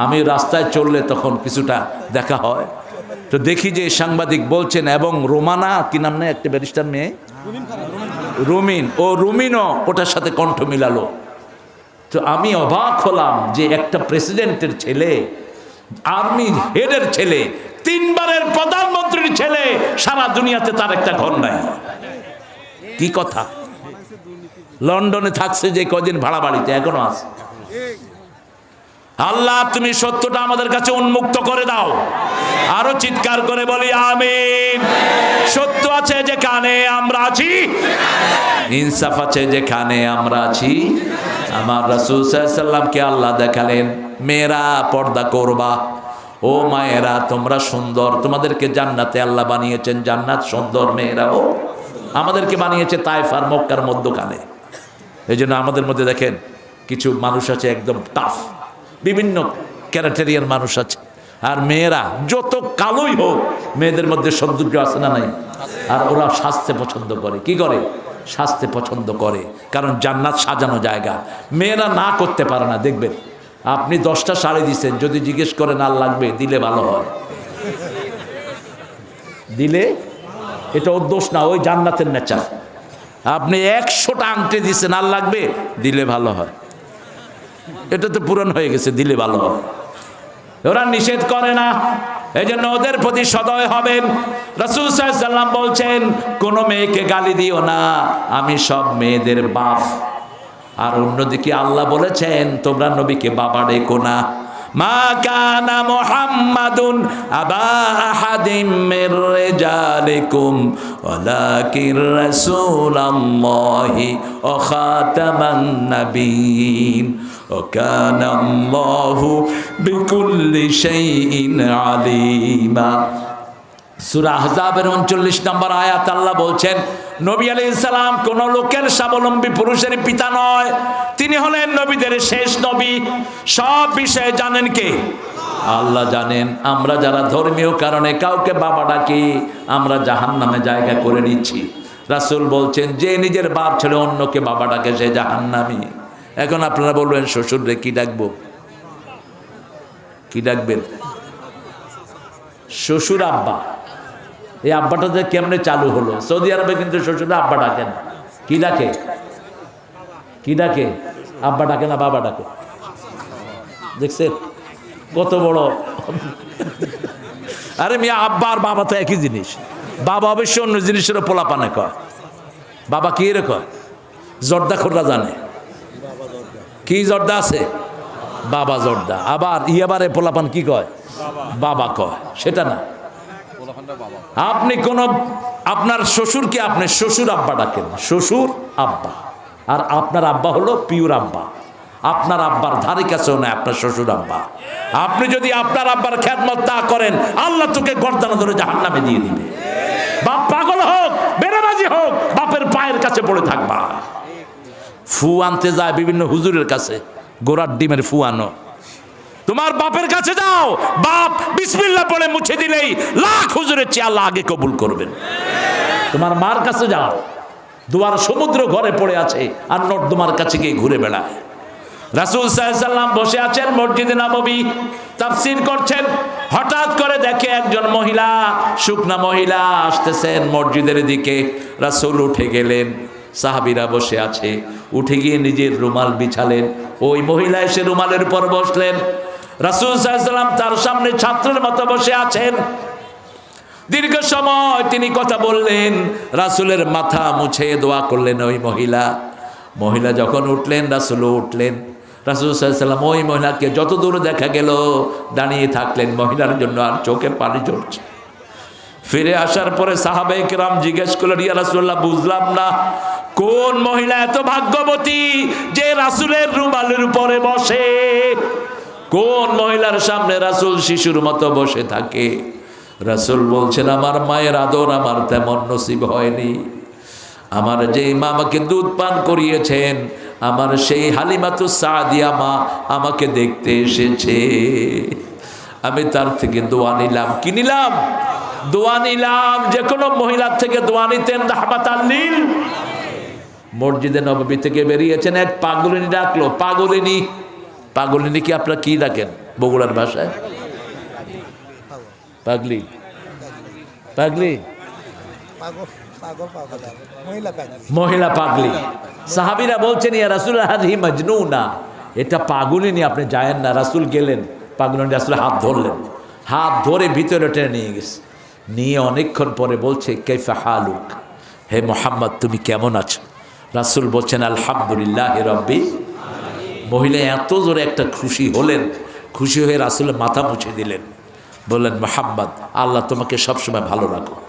আমি রাস্তায় চললে তখন কিছুটা দেখা হয়, তো দেখি যে সাংবাদিক বলছেন, এবং রোমানা কি নাম নেই একটা ব্যারিস্টার মেয়ে, রুমিনও ওটার সাথে কণ্ঠ মিলালো। তো আমি অবাক হলাম যে একটা প্রেসিডেন্টের ছেলে, আর্মি হেডের ছেলে, 3 বারের প্রধানমন্ত্রীর ছেলে, সারা দুনিয়াতে তার একটা ঘর নাই। কি কথা? লন্ডনে থাকছে যে কদিন ভাড়া বাড়িতে, এখনো আছে। আল্লাহ তুমি সত্যটা আমাদের কাছে উন্মুক্ত করে দাও। আরো চিৎকার করে বলি আমিন। সত্য আছে যেখানে আমরা আছি, ইনসাফ আছে যেখানে আমরা আছি। আমার রাসূল সাল্লাল্লাহু আলাইহি ওয়াসাল্লামকে আল্লাহ দেখালেন, মেয়েরা পর্দা করবা, ও মায়েরা তোমরা সুন্দর, তোমাদেরকে জান্নাতে আল্লাহ বানিয়েছেন। জান্নাত সুন্দর, মেয়েরাও আমাদেরকে বানিয়েছে তায়েফ আর মক্কার মধ্যখানে। এই জন্য আমাদের মধ্যে দেখেন কিছু মানুষ আছে একদম টাফ, বিভিন্ন ক্যারেক্টারিয়ার মানুষ আছে। আর মেয়েরা যত কালোই হোক, মেয়েদের মধ্যে সৌন্দর্য আছে না নাই? আর ওরা সাজতে পছন্দ করে। কি করে? সাজতে পছন্দ করে, কারণ জান্নাত সাজানো জায়গা। মেয়েরা না করতে পারে না। দেখবেন আপনি 10টা শাড়ি দিচ্ছেন, যদি জিজ্ঞেস করেন আর লাগবে, দিলে ভালো হয়। দিলে এটা ওর দোষ না, ওই জান্নাতের নেচার। আপনি 100টা আংটি দিচ্ছেন, আর লাগবে, দিলে ভালো হয়। এটা তো পূরণ হয়ে গেছে, দিলে ভালো হয়। ওরা নিষেধ করে না, এই জন্য ওদের প্রতি সদয় হবেন। রাসূল সাল্লাল্লাহু আলাইহি ওয়াসাল্লাম বলছেন, কোন মেয়েকে গালি দিও না, আমি সব মেয়েদের বাপ। আর অন্যদিকে আল্লাহ বলেছেন, তোমরা নবীকে বাবা ডেকো না, মা কানা মুহাম্মাদুন আবা আহাদিম মির রিজালিকুম ওয়ালাকিন রাসূলুল্লাহি ওয়া খাতামান নাবিয়্যিন ওয়া কানা আল্লাহু বিকুল্লি শাইইন আলিমা। সূরা আহজাবের 39 নম্বর আয়াত আল্লাহ বলছেন, নবী আলাইহিস সালাম কোন লোকের স্বাবলম্বী পুরুষের পিতা নয়, তিনি হলেন নবীদের শেষ নবী। সব বিষয়ে জানেন কে? আল্লাহ জানেন। আমরা যারা ধর্মীয় কারণে কাউকে বাবা ডাকি, আমরা জাহান্নামে জায়গা করে নিচ্ছি। রাসূল বলছেন, যে নিজের বাপ ছেলে অন্যকে বাবা ডাকে সে জাহান্নামী। এখন আপনারা বলবেন, শ্বশুররে কি ডাকবো? কি ডাকবেন? শ্বশুর আব্বা। এই আব্বাটা যে কেমনে চালু হলো? সৌদি আরবে কিন্তু শ্বশুর আব্বা ডাকেন। কি ডাকে? কি ডাকে? আব্বা ডাকে না বাবা ডাকে? দেখছেন কত বড়। আরে মিয়া, আব্বা আর বাবা তো একই জিনিস। বাবা অবশ্য অন্য জিনিসেরও পোলাপানে কয়। বাবা কি রে কয়? জর্দা খোররা জানে কি জর্দা আছে? বাবা জর্দা। আবার ইয়াবারে পোলাপান কি কয়? বাবা কয়। সেটা না, আপনি কোন আপনার শ্বশুরকে আপনি শ্বশুর আব্বা ডাকেন, শ্বশুর আব্বা। আর আপনার আব্বা হলো পিওর আব্বা। আপনার আব্বার ধারে কাছেও না আপনার শ্বশুর আব্বা। আপনি যদি আপনার আব্বার খেদমত তা করেন, আল্লাহ তোকে গর্দানে ধরে জাহান্নামে দিয়ে দিবে। বাপ পাগল হোক, বেনামাজি হোক, বাপের পায়ের কাছে পড়ে থাকবা। ফু আনতে যায় বিভিন্ন হুজুরের কাছে, গোড়ার ডিমের ফু আনো। তোমার বাপের কাছে যাও, বাপ বিসমিল্লাহ বলে মুছে দিলেই লাখ হুজুরের চেয়ে আল্লাহ আগে কবুল করবেন। তোমার মার কাছে যাও, দুয়ার সমুদ্র ঘরে পড়ে আছে আর নর্দমার কাছে গিয়ে ঘুরে বেড়ায়। রাসূল সাল্লাল্লাহু আলাইহি ওয়াসাল্লাম বসে আছেন মসজিদে নববী, তাফসীর করছেন। হঠাৎ করে দেখে একজন মহিলা, শুকনা মহিলা আসতেছেন মসজিদের দিকে। রাসূল উঠে গেলেন, সাহাবীরা বসে আছে, উঠে গিয়ে নিজের রুমাল বিছালেন। ওই মহিলা এসে রুমালের উপর বসলেন। রাসূল সাল্লাল্লাহু আলাইহি ওয়াসাল্লাম তার সামনে ছাত্রের মতো বসে আছেন। দীর্ঘ সময় তিনি কথা বললেন, রাসূলের মাথা মুছে দোয়া করলেন ওই মহিলা যখন উঠলেন, রাসূলও উঠলেন। রাসূল সাল্লাল্লাহু আলাইহি ওয়াসাল্লাম ওই মহিলাকে যত দূর দেখা গেল দাঁড়িয়ে থাকলেন। মহিলার জন্য আর চোখে পানি ঝরছে। ফিরে আসার পরে সাহাবায়ে কেরাম জিজ্ঞেস করলেন, ইয়া রাসূলুল্লাহ, বুঝলাম না কোন মহিলা এত ভাগ্যবতী যে রাসূলের রুমালের উপরে বসে? কোন মহিলার সামনে রাসূল শিশুর মতো বসে থাকে? রাসূল বলছেন, আমার মায়ের আদর আমার তেমন নসিব হয়নি। আমার যেই মা আমাকে দুধ পান করিয়েছেন, আমার সেই হালিমাতুস সাদিয়া মা আমাকে দেখতে এসেছে। আমি তার থেকে দোয়া নিলাম। কি নিলাম? দোয়া নিলাম। যে কোনো মহিলার থেকে দোয়া নিতেন রাহমাতাল লিল। মসজিদে নববী থেকে বেরিয়েছেন, এক পাগলিনী ডাকলো। পাগলিনী কি আপনারা কি ডাকেন বগুড়ার ভাষায়? পাগলি মহিলা পাগলি। সাহাবীরা বলছেন, ইয়া রাসূলুল্লাহ হাযিহি মাজনুনা, এটা পাগলিনী, আপনি যায়েন না। রাসূল গেলেন, পাগলিনী রাসূল হাত ধরলেন, হাত ধরে ভিতরে টেনে নিয়ে গেছে। নিয়ে অনেকক্ষণ পরে বলছে, কাইফা হালুক, হে মুহাম্মদ তুমি কেমন আছো? রাসূল বলছেন, আলহামদুলিল্লাহি রাব্বিল আলামিন। মহিলা এত জোরে একটা খুশি হলেন, খুশি হয়ে রাসূলের মাথা মুছে দিলেন, বললেন, মুহাম্মদ আল্লাহ তোমাকে সবসময় ভালো রাখুক।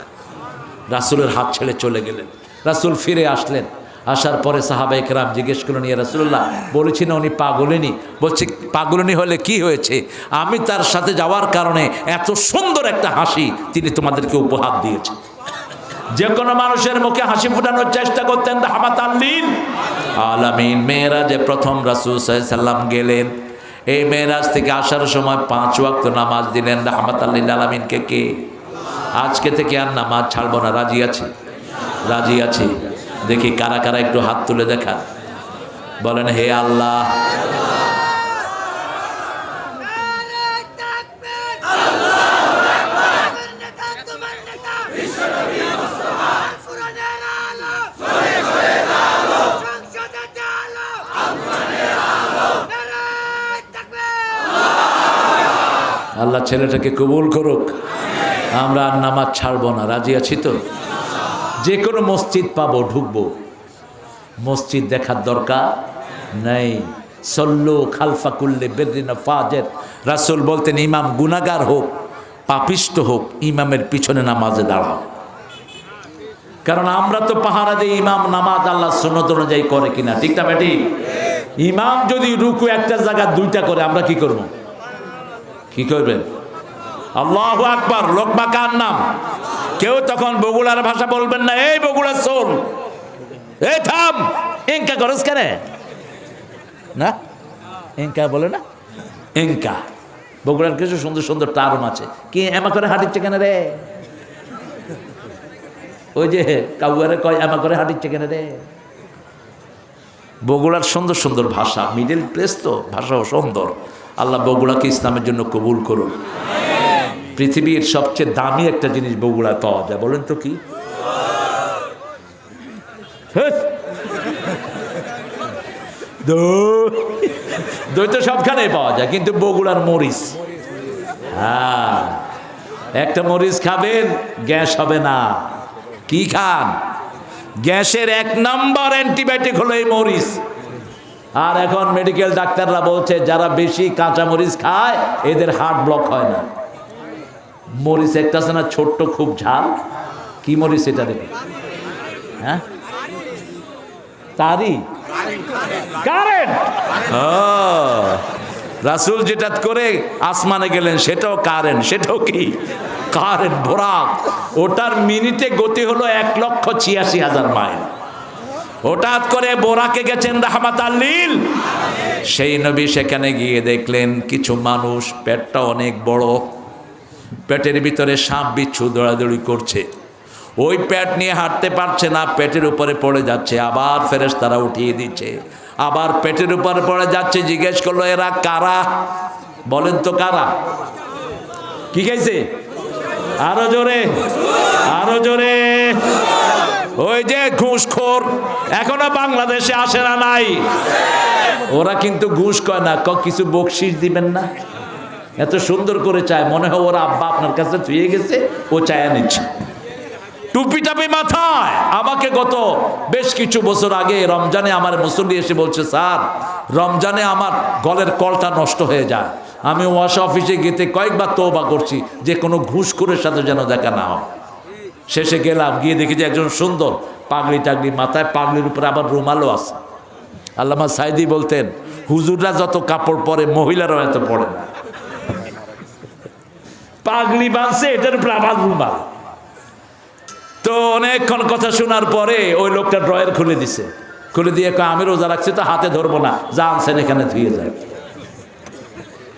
রাসূলের হাত ছেড়ে চলে গেলেন। রাসূল ফিরে আসলেন। আসার পরে সাহাবায়ে কেরাম জিজ্ঞেস করলেন, ইয়া রাসূলুল্লাহ, বলেছি না উনি পাগলিনী? বলছে, পাগলিনী হলে কি হয়েছে? আমি তার সাথে যাওয়ার কারণে এত সুন্দর একটা হাসি তিনি তোমাদেরকে উপহার দিয়েছেন। যে কোনো মানুষের মুখে হাসি ফোটানোর চেষ্টা করতেন রাহমাতাল লিল আলামিন। মেরাজে প্রথম রাসূল সাল্লাল্লাহু আলাইহি ওয়াসাল্লাম গেলেন। এই মেরাজ থেকে আসার সময় 5 ওয়াক্ত নামাজ দিলেন রাহমাতাল লিল আলামিনকে। কে? আজকে থেকে আর নামাজ ছাড়বো না। রাজি আছে? রাজি আছে? দেখি কারা কারা একটু হাত তুলে দেখান। বলেন, হে আল্লাহ, আল্লাহ ছেলেটাকে কবুল করুক। আমরা আর নামাজ ছাড়বো না। রাজি আছি তো? যে কোনো মসজিদ পাবো ঢুকবো, মসজিদ দেখার দরকার নেই। সল্লু খালফা কুল্লি বিররিন ফাজির। রাসূল বলতেন ইমাম গুনাহগার হোক পাপিষ্ট হোক ইমামের পিছনে নামাজে দাঁড়াও। কারণ আমরা তো পাহারা দিই ইমাম নামাজ আল্লাহ সুন্নাত অনুযায়ী করে কিনা, ঠিক না বেটি? ইমাম যদি রুকু একটা জায়গা দুইটা করে আমরা কি করব? কি করবেন? আল্লাহু আকবার। লোকমা কার নাম? কেউ তখন বগুড়ার ভাষা বলবেন না, এই বগুড়া শোন, এই থাম, এঙ্কা করস কেন? না এঙ্কা বলে না, এঙ্কা। বগুড়ার কিছু সুন্দর সুন্দর টার্ম আছে। কি এমা করে হাঁটিচ্ছে কেন রে? ওই যে কাউয়ারে কয় এমা করে হাঁটিচ্ছে কেন রে? বগুড়ার সুন্দর সুন্দর ভাষা, মিডল প্লেস তো, ভাষাও সুন্দর। আল্লাহ বগুড়াকে ইসলামের জন্য কবুল করুন। পৃথিবীর সবচেয়ে দামি একটা জিনিস বগুড়ায় পাওয়া যায়, বলেন তো কি? দই তো সবখানে পাওয়া যায়, কিন্তু বগুড়ার মরিচ, হ্যাঁ, একটা মরিচ খাবেন গ্যাস হবে না। কি খান? গ্যাসের 1 নম্বর অ্যান্টিবায়োটিক হলো এই মরিচ। আর এখন মেডিকেল ডাক্তাররা বলছে যারা বেশি কাঁচা মরিচ খায় এদের হার্ট ব্লক হয় না। মরিচ একটা আছে না ছোট্ট খুব ঝাল, কি মরিচ এটা দেখে? হ্যাঁ, তারি কারেন্ট। রাসূল যেটা করে আসমানে গেলেন সেটাও কারেন্ট, সেটাও কি কারেন্ট ভোরাক। ওটার মিনিটে গতি হলো 1,86,000 মাইল। হঠাৎ করে বোরাকে গেছেন রাহমাতাল লিল সেই নবী, সেখানে গিয়ে দেখলেন কিছু মানুষ, পেটটা অনেক বড়, পেটের ভিতরে সাপ বিচ্ছু দৌড়াদৌড়ি করছে। ওই পেট নিয়ে হাঁটতে পারছে না, পেটের উপরে পড়ে যাচ্ছে, আবার ফেরেশতারা উঠিয়ে দিচ্ছে, আবার পেটের উপরে পড়ে যাচ্ছে। জিজ্ঞেস করলো এরা কারা? বলেন তো কারা? কি খাইছে? আরো জোরে, আরো জোরে। ওই যে ঘুষখোর, এখনো বাংলাদেশে আসে না? নাই। ওরা কিন্তু ঘুষ কয় না, কিছু বকশিস দিবেন না? এত সুন্দর করে চায়, মনে হয় ওরা আব্বা আপনার কাছে থুয়ে গেছে, ও চায়া নিচ্ছে। টুপি টাপি মাথায়। আমাকে গত বেশ কিছু বছর আগে রমজানে আমার মুসল্লি এসে বলছে, স্যার রমজানে আমার গলের কলটা নষ্ট হয়ে যায়। আমি ওয়াশ অফিসে গেতে কয়েকবার তওবা করছি যে কোনো ঘুষখোরের সাথে যেন দেখা না হয়। শেষে গেলাম, গিয়ে দেখি যে একজন সুন্দর পাগড়ি টাগড়ি মাথায়, পাগড়ির উপরে আবার রুমালও আছে। আল্লামা সাইদি বলতেন হুজুররা যত কাপড় পরে মহিলারাও এত পরে না। পাগড়ি বাঁধছে, এটার উপরে আবার রুমাল। তো অনেকক্ষণ কথা শোনার পরে ওই লোকটা ড্রয়ার খুলে দিছে, খুলে দিয়ে আমি রোজা রাখছি তো হাতে ধরবো না, যা আনছেন এখানে ধুয়ে যায়।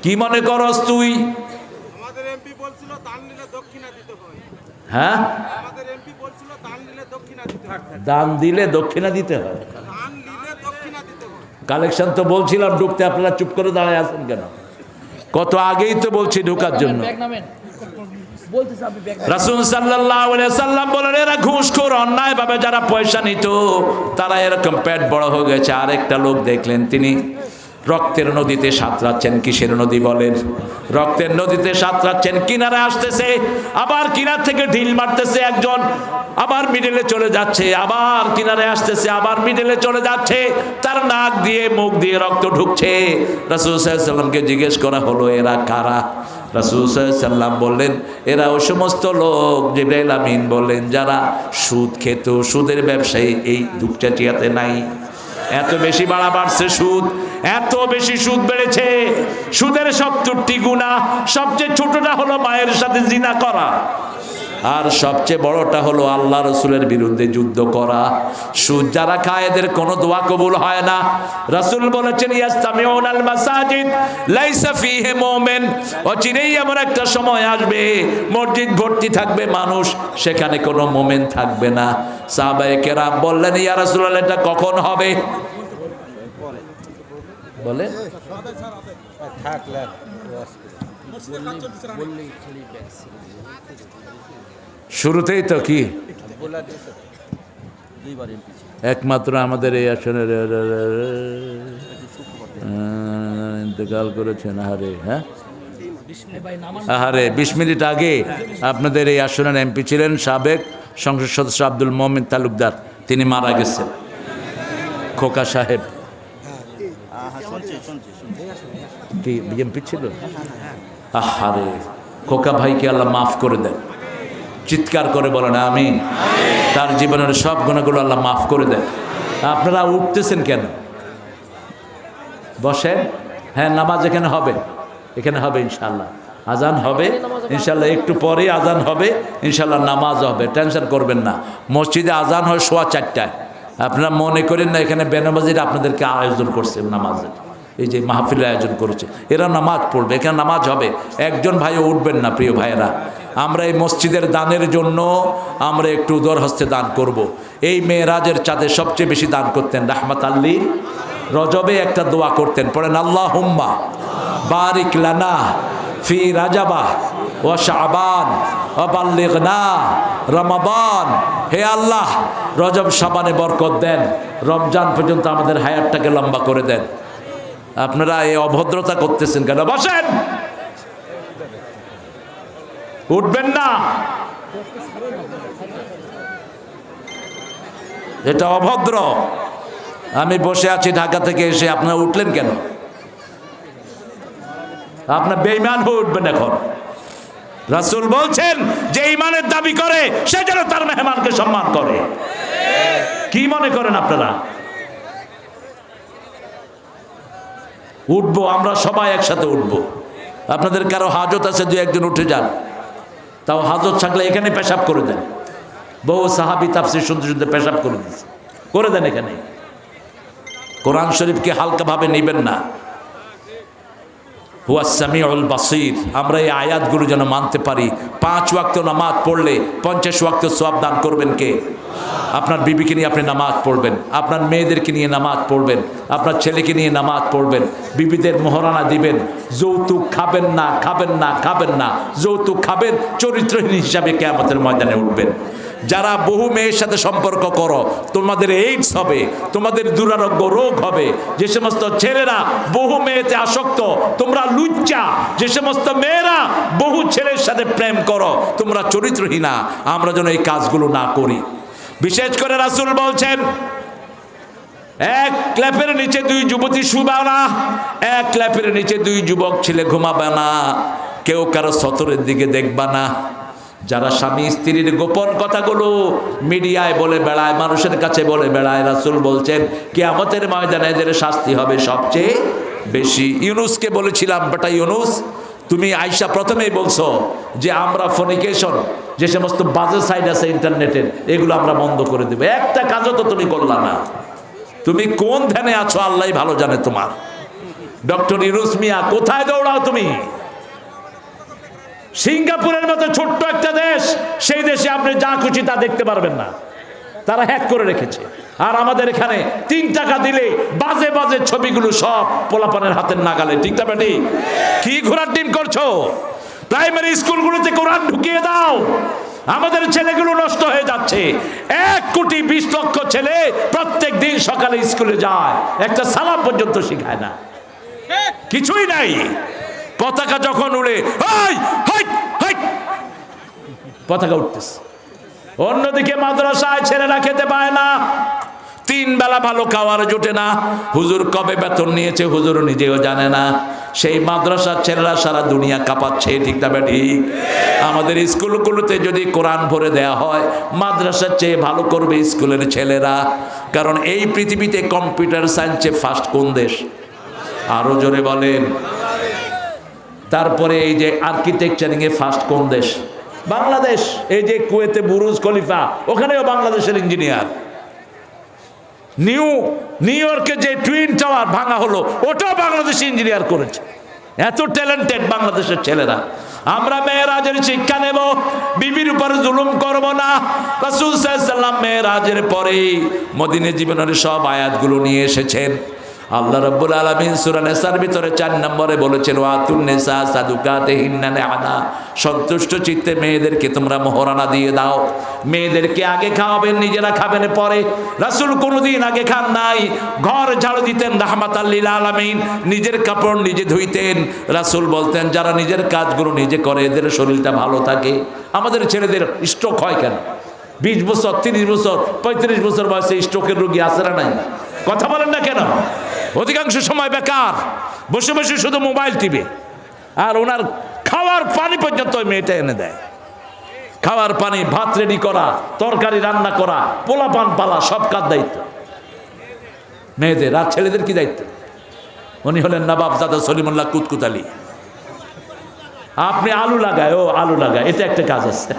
কি মনে করস তুই? হ্যাঁ, দান দিলে দক্ষিণা দিতে হয়। কালেকশন তো বলছিলাম ঢুকতে, আপনারা চুপ করে দাঁড়ায় আছেন কেন? কত আগেই তো বলছি ঢোকার জন্য। রাসূল সাল্লাল্লাহু আলাইহি সাল্লাম বলেন এরা ঘুষখোর, অন্যায় ভাবে যারা পয়সা নিত তারা এরকম পেট বড় হয়ে গেছে। আরেকটা লোক দেখলেন তিনি রক্তের নদীতে সাঁতরাচ্ছেন। কিসের নদী বলেন? রক্তের নদীতে সাঁতরাচ্ছেন। কিনারে আসতেছে, আবার কিনার থেকে ঢিল মারতেছে একজন, আবার মিডলে চলে যাচ্ছে, আবার কিনারে আসতেছে, আবার মিডলে চলে যাচ্ছে। তার নাক দিয়ে মুখ দিয়ে রক্ত ঢুকছে। রাসূল সাল্লাল্লাহু আলাইহি সাল্লামকে জিজ্ঞেস করা হলো এরা কারা? রাসূল সাল্লাল্লাহু আলাইহি সাল্লাম বললেন এরা ওই সমস্ত লোক, জিবরাইল আমিন বললেন যারা সুদ খেত, সুদের ব্যবসায়ী। এই দুপচাচিয়াতে নাই, এত বেশি বাড়া বাড়ছে সুদ, এত বেশি সুদ বেড়েছে। সুদের 70টি গুনাহ, সবচেয়ে ছোটটা হলো মায়ের সাথে জিনা করা, আর সবচেয়ে বড়টা হলো আল্লাহ রসুলের বিরুদ্ধে যুদ্ধ করা। সুদ যারা খায় এদের কোনো দোয়া কবুল হয় না। রাসূল বলেছেন ইয়াস্তামিউনাল মাসাজিদ লাইসা ফীহি মুমিন, অচিরেই এমন একটা সময় আসবে মসজিদ ভর্তি থাকবে মানুষ, সেখানে কোনো মুমিন থাকবে না। সাহাবায়ে কেরাম বললেন ইয়া রাসূলুল্লাহ এটা কখন হবে? বলে শুরুতেই তো কি একমাত্র আমাদের এই আসনের ইন্তেকাল করেছেন। আহারে, হ্যাঁ আহারে, 20 মিনিট আগে আপনাদের এই আসনের এমপি ছিলেন সাবেক সংসদ সদস্য আব্দুল মোমিন তালুকদার, তিনি মারা গেছেন। খোকা সাহেব কি বিএমপি ছিল? আহারে, খোকা ভাইকে আল্লাহ মাফ করে দেন। চিৎকার করে বলেন আমিন। তার জীবনের সব গুণাগুলো আল্লাহ মাফ করে দেন। আপনারা উঠতেছেন কেন? বসেন। হ্যাঁ, নামাজ এখানে হবে, এখানে হবে ইনশাল্লাহ। আজান হবে ইনশাল্লাহ, একটু পরে আজান হবে ইনশাল্লাহ, নামাজ হবে, টেনশন করবেন না। মসজিদে আজান হয় 4:15। আপনারা মনে করেন না এখানে বেনামাজিরা আপনাদেরকে আয়োজন করছে নামাজের, এই যে মাহফিলের আয়োজন করেছে, এরা নামাজ পড়বে, এখানে নামাজ হবে। একজন ভাইও উঠবেন না প্রিয় ভাইয়েরা। আমরা এই মসজিদের দানের জন্য আমরা একটু উদার হস্তে দান করব। এই মেরাজের চাঁদে সবচেয়ে বেশি দান করতেন রাহমাত আল্লিল। রজবে একটা দোয়া করতেন, পড়েন আল্লাহুম্মা বারিক লানা ফি রাজাবা ওয়া শাবান ওয়া বাল্লিগনা রমাদান। হে আল্লাহ, রজব শাবানে বরকত দেন, রমজান পর্যন্ত আমাদের হায়াতটাকে লম্বা করে দেন। আপনারা এই অভদ্রতা করতেছেন কেন? বসেন, উঠবেন না, এটা অভদ্র। আমি বসে আছি ঢাকা থেকে এসে, আপনারা উঠলেন কেন? আপনার বেঈমান হয়ে উঠবেন এখন। রাসূল বলছেন যে ঈমানের দাবি করে সে যেন তার মেহমানকে সম্মান করে। কি মনে করেন আপনারা? উঠবো, আমরা সবাই একসাথে উঠবো। আপনাদের কারো হাজত আছে, দু একজন উঠে যান, তাও হাজত থাকলে এখানে পেশাব করে দেন। বহু সাহাবী তাফসীর শুনতে শুনতে পেশাব করে দিচ্ছে, করে দেন এখানে। কোরআন শরীফকে হালকাভাবে নেবেন না। হুয়া সামিউল বাসীর। আমরা এই আয়াতগুলো যেন মানতে পারি। 5 ওয়াক্ত নামাজ পড়লে 50 ওয়াক্ত সওয়াব দান করবেন কে? আপনার বিবিকে নিয়ে আপনি নামাজ পড়বেন, আপনার মেয়েদেরকে নিয়ে নামাজ পড়বেন, আপনার ছেলেকে নিয়ে নামাজ পড়বেন, বিবিদের মোহরানা দিবেন। যৌতুক খাবেন না, খাবেন না, খাবেন না। যৌতুক খাবেন, চরিত্রহীন হিসাবে কিয়ামতের ময়দানে উঠবেন। যারা বহু মেয়ের সাথে সম্পর্ক করো, তোমাদের এইডস হবে, তোমাদের দুরারোগ্য রোগ হবে। যে সমস্ত ছেলেরা বহু মেয়েতে আসক্ত, তোমরা লুচ্চা। যে সমস্ত মেয়েরা বহু ছেলের সাথে প্রেম করো, তোমরা চরিত্রহীনা। আমরা যেন এই কাজগুলো না করি। বিশেষ করে রাসূল বলছেন, এক ক্ল্যাপের নিচে 2 যুবতী শুবা না, এক ক্ল্যাপের নিচে 2 যুবক ছেলে ঘুমাবে না, কেউ কারো সতরের দিকে দেখবা না। যারা স্বামী স্ত্রীর গোপন কথাগুলো মিডিয়ায় বলে বেড়ায়, মানুষের কাছে বলে বেড়ায়, রাসূল বলছেন কিয়ামতের ময়দানে এদের শাস্তি হবে সবচেয়ে বেশি। ইউনুসকে বলেছিলাম, বেটা ইউনুস, তুমি আয়েশা প্রথমেই বলছো যে আমরা ফর্নিকেশন, যে সমস্ত বাজে সাইট আছে ইন্টারনেটের, এগুলো আমরা বন্ধ করে দেব। একটা কাজও তো তুমি করলা না। তুমি কোন ধ্যানে আছো আল্লাহই ভালো জানে তোমার। ডক্টর ইউনুস মিয়া, কোথায় দৌড়াও তুমি? সিঙ্গাপুরের মতো ছোট্ট একটা দেশ, সেই দেশে আপনি যা খুশি তা দেখতে পারবেন না, তারা হ্যাক করে রেখেছে। আর আমাদের এখানে 3 টাকা দিলে বাজে বাজে ছবিগুলো সব পোলাপানের হাতের নাগালে। ঠিক না বেটি? কি ঘোড়ার ডিম করছো? প্রাইমারি স্কুলগুলোতে কোরআন ঢুকিয়ে দাও। আমাদের ছেলেগুলো নষ্ট হয়ে যাচ্ছে। 1,20,00,000 ছেলে প্রত্যেক দিন সকালে স্কুলে যায়, একটা সালাম পর্যন্ত শেখায় না, কিছুই নাই। পতাকা যখন উড়ে, পতাকা উঠতেছে। অন্যদিকে মাদ্রাসায় ছেলেরা খেতে পায় না, 3 বেলা ভালো খাওয়ার জোটে না। হুজুর কবে বেতন নিয়েছে হুজুর নিজেও জানে না। সেই মাদ্রাসার ছেলেরা সারা দুনিয়া কাঁপাচ্ছে। ঠিক না ঠিক? আমাদের স্কুলগুলোতে যদি কোরআন ভরে দেয়া হয়, মাদ্রাসার চেয়ে ভালো করবে স্কুলের ছেলেরা। কারণ এই পৃথিবীতে কম্পিউটার সায়েন্সে ফার্স্ট কোন দেশ? আরো জোরে বলেন। তারপরে এই যে আর্কিটেকচারিং এ ফার্স্ট কোন দেশ? বাংলাদেশ। এই যে কুয়েতে বুরুজ খলিফা, ওখানেও বাংলাদেশের ইঞ্জিনিয়ার। নিউ ইয়র্কে যে টুইন টাওয়ার ভাঙা হলো, ওটাও বাংলাদেশি ইঞ্জিনিয়ার করেছে। এত ট্যালেন্টেড বাংলাদেশের ছেলেরা। আমরা মেয়েরাজের শিক্ষা নেব, বিবির উপরে জুলুম করব না। রাসূল সাল্লাল্লাহু আলাইহি ওয়াসাল্লাম মেয়েরাজের পরে মদিনা জীবনের সব আয়াতগুলো নিয়ে এসেছেন। আল্লাহ রাব্বুল আলামিন সূরা নিসার ভিতরে 4 নম্বরে বলেছেন, ওয়াতুন নিসা সাদুকাতিহিন্না নি'আনা। সন্তুষ্ট চিত্তে মেয়েদেরকে তোমরা মোহরানা দিয়ে দাও। মেয়েদেরকে আগে খাওয়াবেন, নিজেরা খাবেন পরে। রাসূল কোনোদিন আগে খান নাই। ঘর ঝাড়ু দিতেন রাহমাতাল লিল আলামিন, নিজের কাপড় নিজে ধুইতেন। রাসূল বলতেন যারা নিজের কাজগুলো নিজে করে এদের শরীরটা ভালো থাকে। আমাদের ছেলেদের স্ট্রোক হয় কেন? 20 বছর, 30 বছর, 35 বছর বয়সে স্ট্রোকের রোগী আছে না নাই? কথা বলেন না কেন? অধিকাংশ সময় বেকার। বসে বসে শুধু মোবাইল টিপে, আর ওনার খাওয়ার পানি পর্যন্ত ওই মেয়েটা এনে দেয়। খাওয়ার পানি, ভাত রেডি করা, তরকারি রান্না করা, পোলাপান পালা, সব কাজ দায়িত্ব মেয়েদের। আর ছেলেদের কি দায়িত্ব? উনি হলেন নবাবজাদা সলিমুল্লাহ কুতকুত আলী। আপনি আলু লাগায়, ও আলু লাগায়, এটা একটা কাজ আছে।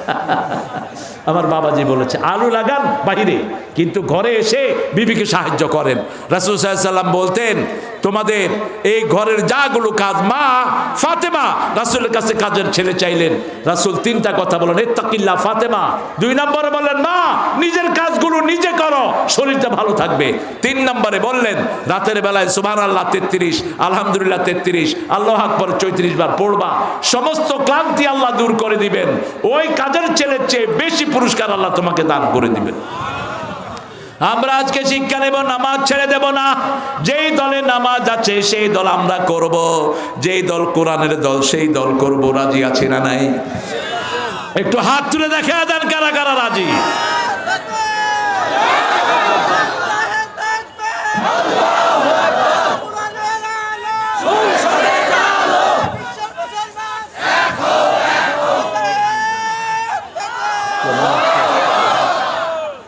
আমার বাবাজি বলেছে আলু লাগান বাহিরে, কিন্তু ঘরে এসে বিবিকে সাহায্য করেন। রাসূল সাল্লাল্লাহু আলাইহি ওয়াসাল্লাম বলতেন তোমাদের এই ঘরের যাগুলো কাজ, মা ফাতেমা রাসূলের কাছে কাজের ছেলে চাইলেন, রাসূল তিনটা কথা বলেন, ইত্তাকিল্লাহ ফাতেমা। 2 নম্বরে বললেন মা নিজের কাজগুলো নিজে করো, শরীরটা ভালো থাকবে। 3 নম্বরে বললেন রাতের বেলায় সুবহানাল্লাহ 33, আলহামদুলিল্লাহ 33, আল্লাহু আকবার 34 বার পড়বা, সমস্ত ক্লান্তি আল্লাহ দূর করে দিবেন। ওই কাজের ছেলের চেয়ে বেশি পুরস্কার আল্লাহ তোমাকে দান করে দিবেন। আমরা আজকে শিক্ষা নেব, নামাজ ছেড়ে দেব না। যেই দলে নামাজ আছে সেই দল আমরা করব, যেই দল কোরআনের দল সেই দল করব। রাজি আছি না নাই? একটু হাত তুলে দেখা দেন কারা কারা রাজি।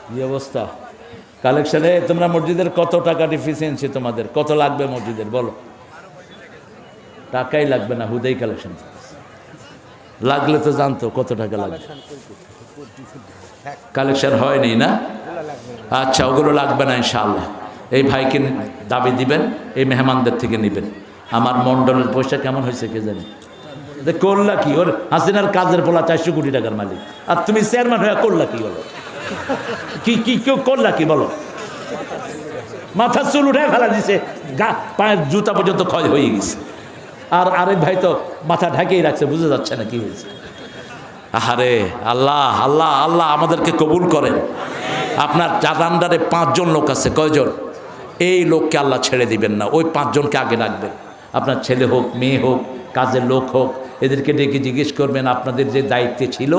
কি অবস্থা কালেকশনে? তোমরা মসজিদের কত টাকা ডিফিসিয়েন্সি, তোমাদের কত লাগবে মসজিদের বলো? টাকাই লাগবে না, হুদেই কালেকশন। লাগলে তো জানতো কত টাকা লাগবে। কালেকশন হয়নি না? আচ্ছা, ওগুলো লাগবে না ইনশাআল্লাহ। এই ভাইকে দাবি দিবেন, এই মেহমানদের থেকে নেবেন। আমার মন্ডলের পয়সা কেমন হয়েছে কে জানে। করলা কি? ওর হাসিনার কাজের পোলা 400 কোটি টাকার মালিক, আর তুমি চেয়ারম্যান হয়ে করলা কি? বলো কি কি কেউ করলা কি বলো? মাথার চুল উঠে ফেলা দিছে, গা পায়ের জুতা পর্যন্ত ক্ষয় হয়ে গেছে। আর আরেক ভাই তো মাথা ঢাকেই রাখছে, বুঝে যাচ্ছে না কি হয়েছে। আরে আল্লাহ আল্লাহ আল্লাহ আমাদেরকে কবুল করেন। আপনার যার আন্ডারে 5 জন লোক আছে, কয়জন? এই লোককে আল্লাহ ছেড়ে দিবেন না, ওই 5 জনকে আগে রাখবেন। আপনার ছেলে হোক, মেয়ে হোক, কাজের লোক হোক, এদেরকে ডেকে জিজ্ঞেস করবেন আপনাদের যে দায়িত্বে ছিল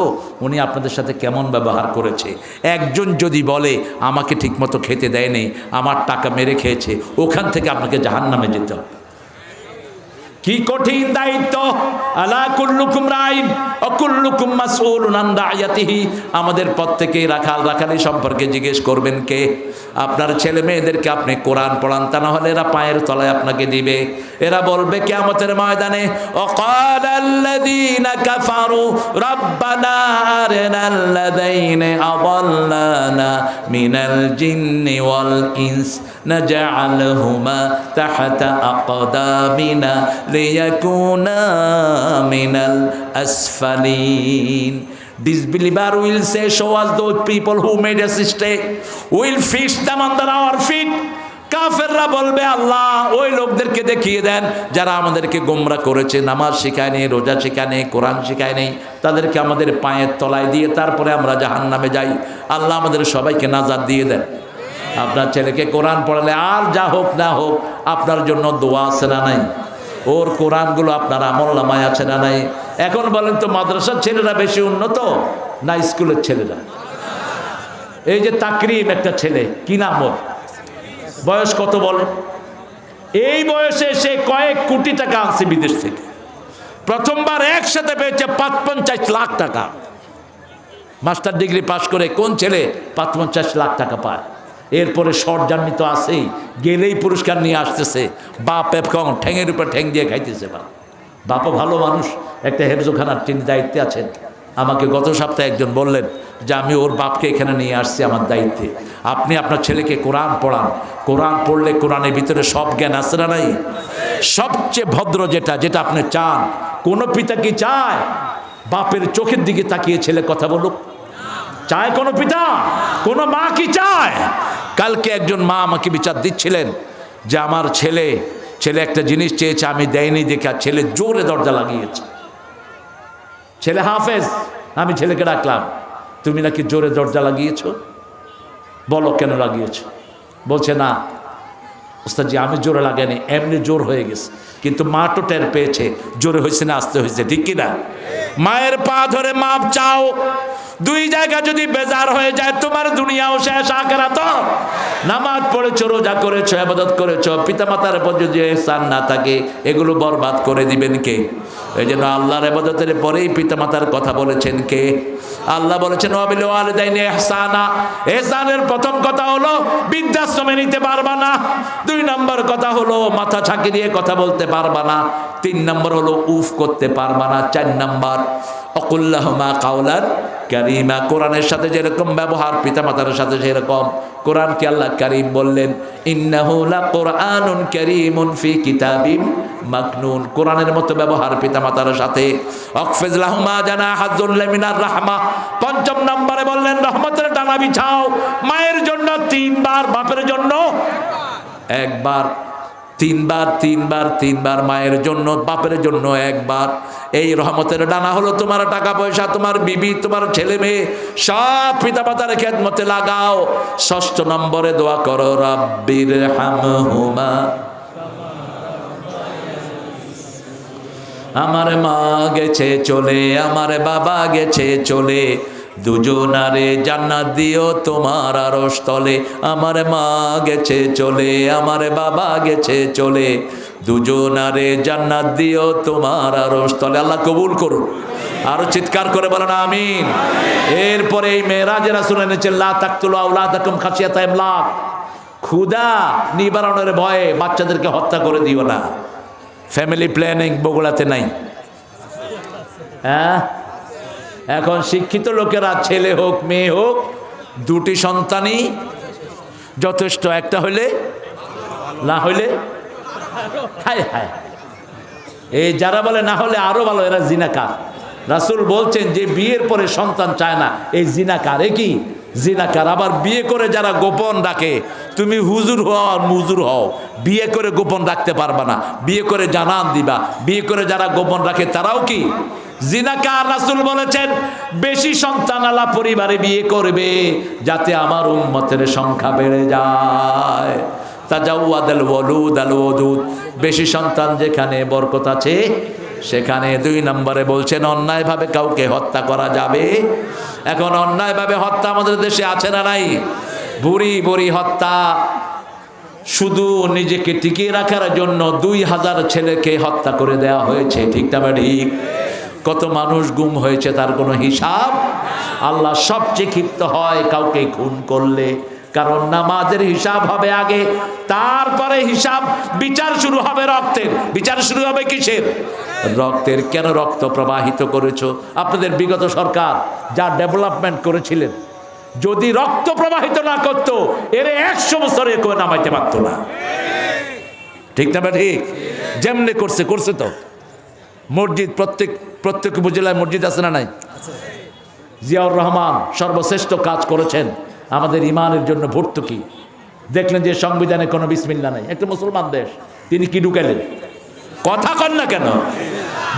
উনি আপনাদের সাথে কেমন ব্যবহার করেছে। একজন যদি বলে আমাকে ঠিকমতো খেতে দেয়নি, আমার টাকা মেরে খেয়েছে, ওখান থেকে আপনাকে জাহান্নামে যেতে হবে। কি কঠিন দায়িত্ব। আলা কুল্লুকুম রাইন ওয়া কুল্লুকুম মাসউলুন আন রাইয়াতিহি। আমাদের প্রত্যেকেই রাখালি সম্পর্কে জিজ্ঞেস করবেন কে? আপনার ছেলে মেয়েদেরকে আপনি কোরআন পড়ান, তা না হলে এরা পায়ের তলায় আপনাকে দিবে। এরা বলবে কিয়ামতের ময়দানে ওয়াকালাল্লাযীনা কাফারু রাব্বানা আরিনাল্লাযীনা আযাল্লানা মিনাল জিন্নি ওয়াল ইনস নাজআলহুমা তাহতা আকদামিনা লিয়াকুনা মিনাল আসফালিন। Disbeliever will say, show us those people who made us mistake. We'll fix them under our feet. কাফেররা বলবে আল্লাহ ওই লোকদেরকে দেখিয়ে দেন যারা আমাদেরকে গোমরা করেছে, নামাজ শেখায়নি, রোজা শেখায়নি, কোরআন শেখায়নি, তাদেরকে আমাদের পায়ের তলায় দিয়ে তারপরে আমরা জাহান্নামে যাই। আল্লাহ আমাদের সবাইকে নাজাত দিয়ে দেন। আপনার ছেলেকে কোরআন পড়ালে আর যা হোক না হোক আপনার জন্য দোয়া আছে না নাই? ওর কোরআনগুলো আপনার আমলনামায় আছে না নাই? এখন বলেন তো মাদ্রাসার ছেলেরা বেশি উন্নত না স্কুলের ছেলেরা? এই যে তাকরিম একটা ছেলে, কি নাম ওর? বয়স কত বলে? এই বয়সে সে কয়েক কোটি টাকা আনছে বিদেশ থেকে। প্রথমবার একসাথে পেয়েছে ৫-৫০ লাখ টাকা। মাস্টার ডিগ্রি পাশ করে কোন ছেলে ৫-৫০ লাখ টাকা পায়? এরপরে শর্ট জার্নি তো আছেই, গেলেই পুরস্কার নিয়ে আসতেছে। বাপ এখন ঠ্যাঙের উপর ঠ্যাং দিয়ে খাইতেছে। বাপও ভালো মানুষ, একটা হেফজোখানার তিনি দায়িত্বে আছেন। আমাকে গত সপ্তাহে একজন বললেন যে আমি ওর বাপকে এখানে নিয়ে আসছি আমার দায়িত্বে, আপনি আপনার ছেলেকে কোরআন পড়ান। কোরআন পড়লে কোরআনের ভিতরে সব জ্ঞান আছে না নাই? সবচেয়ে ভদ্র যেটা আপনি চান। কোনো পিতা কি চায় বাপের চোখের দিকে তাকিয়ে ছেলে কথা বলুক? চায় কোনো পিতা? কোনো মা কি চায়? কালকে একজন মা আমাকে বিচার দিচ্ছিলেন যে আমার ছেলে একটা জিনিস চেয়েছে, আমি দেয়নি দেখে ছেলে জোরে দরজা লাগিয়েছে। ছেলে হাফেজ। আমি ছেলেকে ডাকলাম, তুমি নাকি জোরে দরজা লাগিয়েছো, বলো কেন লাগিয়েছো? বলছে না ওস্তাদ জি আমি জোরে লাগাইনি, এমনি জোর হয়ে গেছে। কিন্তু মা তো টের পেয়েছে জোরে হয়েছে না আস্তে হয়েছে, ঠিক কিনা? মায়ের পা ধরে মাপ চাও। দুই জায়গা যদি বেজার হয়ে যায়, তোমার দুনিয়াও শেষ, আখিরাতও। নামাজ পড়েছো, রোজা করেছো, ইবাদত করেছো, পিতামাতার উপর যদি ইহসান না থাকে, এগুলো বরবাদ করে দিবেন কে? এই জন্য আল্লাহর ইবাদতের পরেই পিতামাতার কথা বলেছেন কে? আল্লাহ বলেছেন ওয়াবিল ওয়ালিদাইনি ইহসানা। ইহসানের প্রথম কথা হলো বৃদ্ধাশ্রমে নিতে পারবা না। 2 নম্বর কথা হলো মাথা ছাকি দিয়ে কথা বলতে পারবা না। 3 নম্বর হলো উফ করতে পারবা না। 4 নম্বর অকুল্লাহুমা কাওলান কারীমা। কোরআনের সাথে যেরকম ব্যবহার পিতামাতার সাথে সেরকম। কোরআনকে আল্লাহ কারীম বললেন, ইন্নাহু লাকুরআনুন কারীমুন ফি কিতাবিম মাকনুন। কোরআনের মতো ব্যবহার পিতামাতার সাথে। অকফিজ লাহুমা জানাহা যুল্লি মিনার রাহমা। 5 নম্বরে বললেন রহমতের ডানা বিছাও। মায়ের জন্য 3 বার, বাপের জন্য 1 বার। 3 বার 3 বার 3 বার মায়ের জন্য, বাপের জন্য 1 বার। এই রহমতের ডানা হলো তোমার টাকা পয়সা, তোমার বিবি, তোমার ছেলে মেয়ে, সব পিতামাতার খেদমতে লাগাও। 6 নম্বরে দোয়া করো রাব্বির হামহুমা। আমার মা গেছে চলে, আমার বাবা গেছে চলে, দুজনারে জান্নাত দিও তোমার আরশ তলে। আমার মা গেছে চলে, আমার বাবা গেছে চলে, দুজনারে জান্নাত দিও তোমার আরশ তলে। আল্লাহ কবুল করুন। আরো চিৎকার করে বলেন আমিন। এরপরে এই মেরাজে রাসূল এনেছেন লা তাকতুলু আওলাদাকুম খাশিয়াতা ইমলাক। ক্ষুধা নিবারণের ভয়ে বাচ্চাদেরকে হত্যা করে দিও না। ফ্যামিলি প্ল্যানিং বগুড়াতে নাই। হ্যাঁ, এখন শিক্ষিত লোকেরা ছেলে হোক মেয়ে হোক 2টি সন্তানই যথেষ্ট। একটা হইলে, না হইলে হায় হায়। এই যারা বলে না হলে আরো ভালো, এরা জিনাকার। রাসূল বলছেন যে বিয়ের পরে সন্তান চায় না, এই জিনাকার। এ কি জিনাকার? আবার বিয়ে করে যারা গোপন রাখে, তুমি হুজুর হও আর মুজুর হও, বিয়ে করে গোপন রাখতে পারবা না। বিয়ে করে জানান দিবা। বিয়ে করে যারা গোপন রাখে তারাও কি জিনাকার? রাসূল বলেছেন বেশি সন্তানওয়ালা পরিবারে বিয়ে করবে, যাতে আমার উম্মতের সংখ্যা বেড়ে যায়। তাজাওয়াদাল ওয়ালুদ আল ওয়াদুদ। বেশি সন্তান যেখানে বরকত আছে সেখানে। 2 নম্বরে বলছেন অন্যায়ভাবে কাউকে হত্যা করা যাবে। এখন অন্যায়ভাবে হত্যা আমাদের দেশে আছে না নাই? বুড়ি বুড়ি হত্যা। শুধু নিজেকে টিকিয়ে রাখার জন্য 2000 ছেলেকে হত্যা করে দেওয়া হয়েছে। ঠিক না ঠিক? কত মানুষ গুম হয়েছে তার কোনো হিসাব। আল্লাহ সবচেয়ে ক্ষিপ্ত হয় কাউকে খুন করলে, কারণ নামাজের হিসাব হবে আগে, তারপরে হিসাব বিচার শুরু হবে রক্তের। বিচার শুরু হবে কিসের? রক্তের। কেন রক্ত প্রবাহিত করেছো? আপনাদের বিগত সরকার যা ডেভেলপমেন্ট করেছিলেন, যদি রক্ত প্রবাহিত না করতো এর 100 বছরে কেউ নামাইতে পারত না। ঠিক না ঠিক? যেমনে করছে করছে তো। মসজিদ প্রত্যেক উপজেলায় মসজিদ আছে না নাই? জিয়াউর রহমান সর্বশ্রেষ্ঠ কাজ করেছেন আমাদের ইমানের জন্য ভর্তুকি। দেখলেন যে সংবিধানে কোনো বিসমিল্লাহ নাই, একটা মুসলমান দেশ, তিনি কি ঢুকালেন? কথা কন না কেন?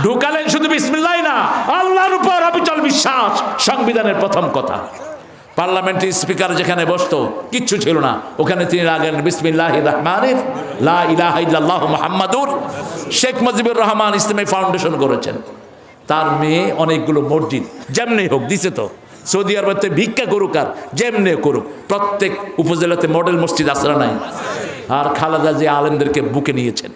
ঢুকালেন শুধু বিসমিল্লাহ না, আল্লাহর উপর অবিচল বিশ্বাস, সংবিধানের প্রথম কথা। পার্লামেন্টের স্পিকার যেখানে বসতো কিচ্ছু ছিল না, ওখানে তিনি লাগেন বিসমিল্লাহির রহমানির লা ইলাহা ইল্লাল্লাহু মুহাম্মাদুর। শেখ মুজিবুর রহমান ইসলামী ফাউন্ডেশন করেছেন, তার মেয়ে অনেকগুলো মসজিদ যেমনি হোক দিছে তো। সৌদি আরবেতে ভিক্ষা করুক আর যেমনি করুক, প্রত্যেক উপজেলাতে মডেল মসজিদ আসরা নাই। আর খালেদা জিয়া আলেমদেরকে বুকে নিয়েছেন,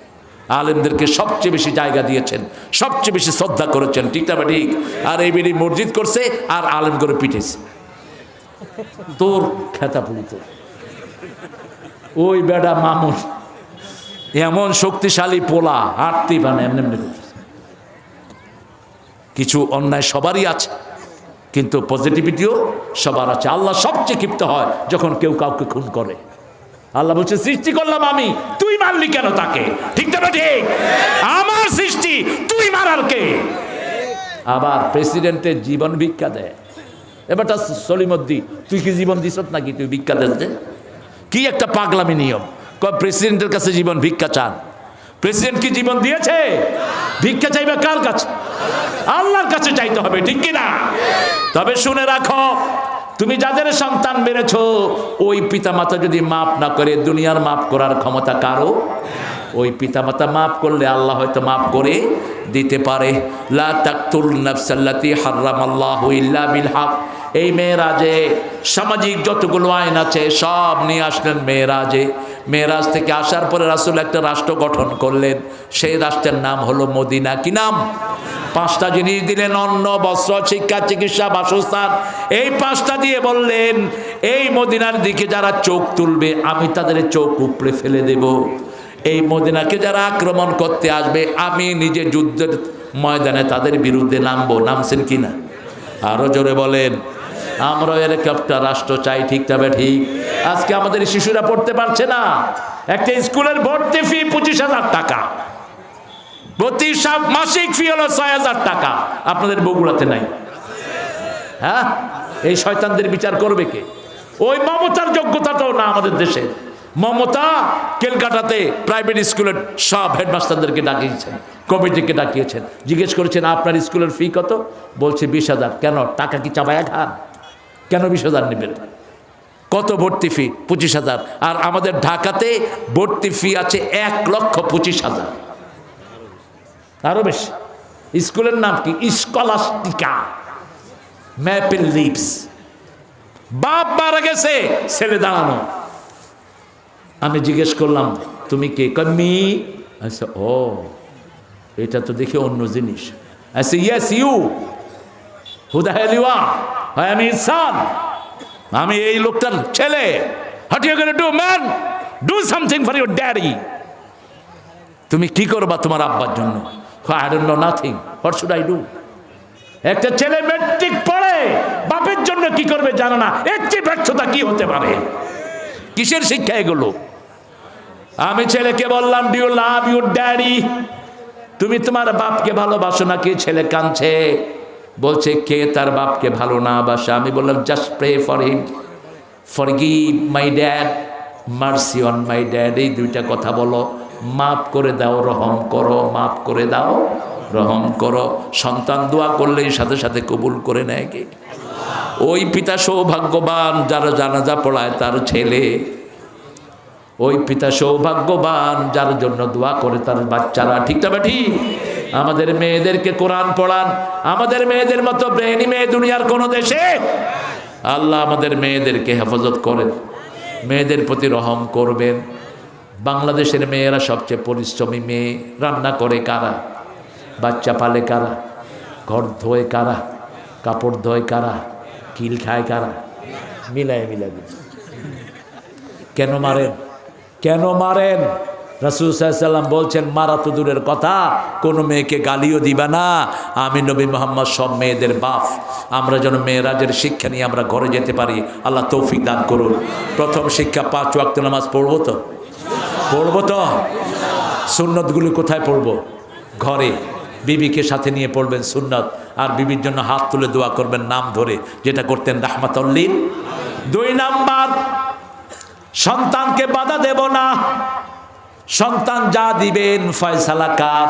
আলেমদেরকে সবচেয়ে বেশি জায়গা দিয়েছেন, সবচেয়ে বেশি শ্রদ্ধা করেছেন। ঠিক না ঠিক? আর এই বেরি মসজিদ করছে আর আলেম করে পিটেছে। তোর খেতা পুলিত ওই বেটা মামুন এমন শক্তিশালী পোলা, হাঁটতেই পারে এমনি এমনি করতেছে। কিছু অন্যায় সবারই আছে, কিন্তু পজিটিভিটিও সবার আছে। আল্লাহ সবচেয়ে ক্ষিপ্ত হয় যখন কেউ কাউকে খুন করে। আল্লাহ বলছে সৃষ্টি করলাম আমি, তুই মারলি কেন তাকে? ঠিক না ঠিক? আমার সৃষ্টি, তুই মারার কে? আবার প্রেসিডেন্টের জীবন ভিক্ষা দেয়। এবারটা সলিমদ্দি, তুই কি জীবন দিস নাকি তুই ভিক্ষা দিতে? কি একটা পাগলামি নিয়ম। প্রেসিডেন্টের কাছে জীবন ভিক্ষা চান? প্রেসিডেন্ট কি জীবন দিয়েছে? ভিক্ষা চাইবে কার কাছে? আল্লাহর কাছে চাইতে হবে। ঠিক কিনা? তবে শুনে রাখো, তুমি যাদের সন্তান মেরেছো ওই পিতামাতা যদি মাপ না করে, দুনিয়ার মাপ করার ক্ষমতা কারো ওই পিতামাতা মাফ করলে আল্লাহ হয়তো মাফ করে দিতে পারে। লা তাকতুল নাফসাল্লাতী হারামাল্লাহু ইল্লা বিল হক। এই মেয়েরাজে সামাজিক যতগুলো আইন আছে সব নিয়ে আসলেন মেয়েরাজে। মেয়েরাজ থেকে আসার পরে রাসূল একটা রাষ্ট্র গঠন করলেন, সেই রাষ্ট্রের নাম হলো মদিনা। কি নাম? 5টা জিনিস দিলেন, অন্ন, বস্ত্র, শিক্ষা, চিকিৎসা, বাসস্থান। এই 5টা দিয়ে বললেন এই মদিনার দিকে যারা চোখ তুলবে আমি তাদের চোখ উপড়ে ফেলে দেব। এই মদিনাকে যারা আক্রমণ করতে আসবে আমি নিজে যুদ্ধের ময়দানে তাদের বিরুদ্ধে নামবো। নামছেন কি না? আরো জোরে বলেন। আমরা এরকম একটা রাষ্ট্র চাই, ঠিক তবে ঠিক। আজকে আমাদের শিশুরা পড়তে পারছে না, একটা স্কুলের ভর্তি ফি 25,000 টাকা, প্রতি মাসিক ফি হলো 6,000 টাকা। আপনাদের বগুড়াতে নাই? হ্যাঁ, এই শয়তানদের বিচার করবে কে? ওই মমতার যোগ্যতাটাও না আমাদের দেশে। মমতা ক্যালকাটাতে প্রাইভেট স্কুলের সব হেডমাস্টারদেরকে ডাকিয়েছেন, কমিটিকে ডাকিয়েছেন, জিজ্ঞেস করেছেন আপনার স্কুলের ফি কত? বলছে 20,000। কেন? টাকা কি চাবায়া খান? কেন 20,000 নেবেন? কত ভর্তি ফি? 25,000। আর আমাদের ঢাকাতে ভর্তি ফি আছে 1,25,000, আরো বেশি। স্কুলের নাম কি? Scholastica maple leafs. বাপ মারা গেছে, ছেলে দাঁড়ানো। আমি জিজ্ঞেস করলাম তুমি কে? কমি। আচ্ছা, ও এটা তো দেখি অন্য জিনিস। আচ্ছা, yes you, who the hell you are? আমি ইনসান, আমি এই লোকটার ছেলে। What you gonna do man? Do something for your daddy. তুমি কি করবা তোমার আব্বার জন্য? I don't know nothing, what should I do? একটা ছেলে ম্যাট্রিক পড়ে বাপের জন্য কি করবে জানো না, এর চেয়ে ব্যর্থতা কি হতে পারে? কিসের শিক্ষা এগুলো? আমি ছেলেকে বললাম do you love your daddy? তুমি তোমার বাপকে ভালোবাসো নাকি? ছেলে কাঁদছে, বলছে কে তার বাপকে ভালো না বাসে? আমি বললাম just pray for him, forgive my dad, mercy on my dad. এই 2টা কথা বলো, মাফ করে দাও, রহম করো, মাফ করে দাও, রহম করো। সন্তান দোয়া করলেই সাথে সাথে কবুল করে নেয় কে? ওই পিতা সৌভাগ্যবান যারা জানাজা পড়ায় তার ছেলে। ওই পিতা সৌভাগ্যবান যার জন্য দোয়া করে তার বাচ্চারা। ঠিক তবে ঠিক। আমাদের মেয়েদেরকে কোরআন পড়ান। আমাদের মেয়েদের মতো ব্রেনি মেয়ে দুনিয়ার কোনো দেশে? আল্লাহ আমাদের মেয়েদেরকে হেফাজত করেন, মেয়েদের প্রতি রহম করবেন। বাংলাদেশের মেয়েরা সবচেয়ে পরিশ্রমী মেয়ে। রান্না করে কারা? বাচ্চা পালে কারা? ঘর ধোয় কারা? কাপড় ধোয় কারা? কিল খায় কারা? মিলায় মিলাবে। কেন মারেন? কেন মারেন? রাসূল সাল্লাল্লাহু আলাইহি ওয়াসাল্লাম বলছেন মারা তো দূরের কথা, কোনো মেয়েকে গালিও দিবা না। আমি নবী মুহাম্মদ সব মেয়েদের বাপ। আমরা যেন মেয়েরাজের শিক্ষা নিয়ে আমরা ঘরে যেতে পারি, আল্লাহ তৌফিক দান করুন। প্রথম শিক্ষা 5 ওয়াক্ত নামাজ পড়বো তো? পড়বো তো? সুন্নতগুলি কোথায় পড়বো? ঘরে। বিবিকে সাথে নিয়ে পড়বেন সুন্নত, আর বিবির জন্য হাত তুলে দোয়া করবেন নাম ধরে, যেটা করতেন রাহমাতুল লিল। 2 নাম্বার, সন্তানকে বাধা দেব না। সন্তান যা দিবেন ফয়সালা কার?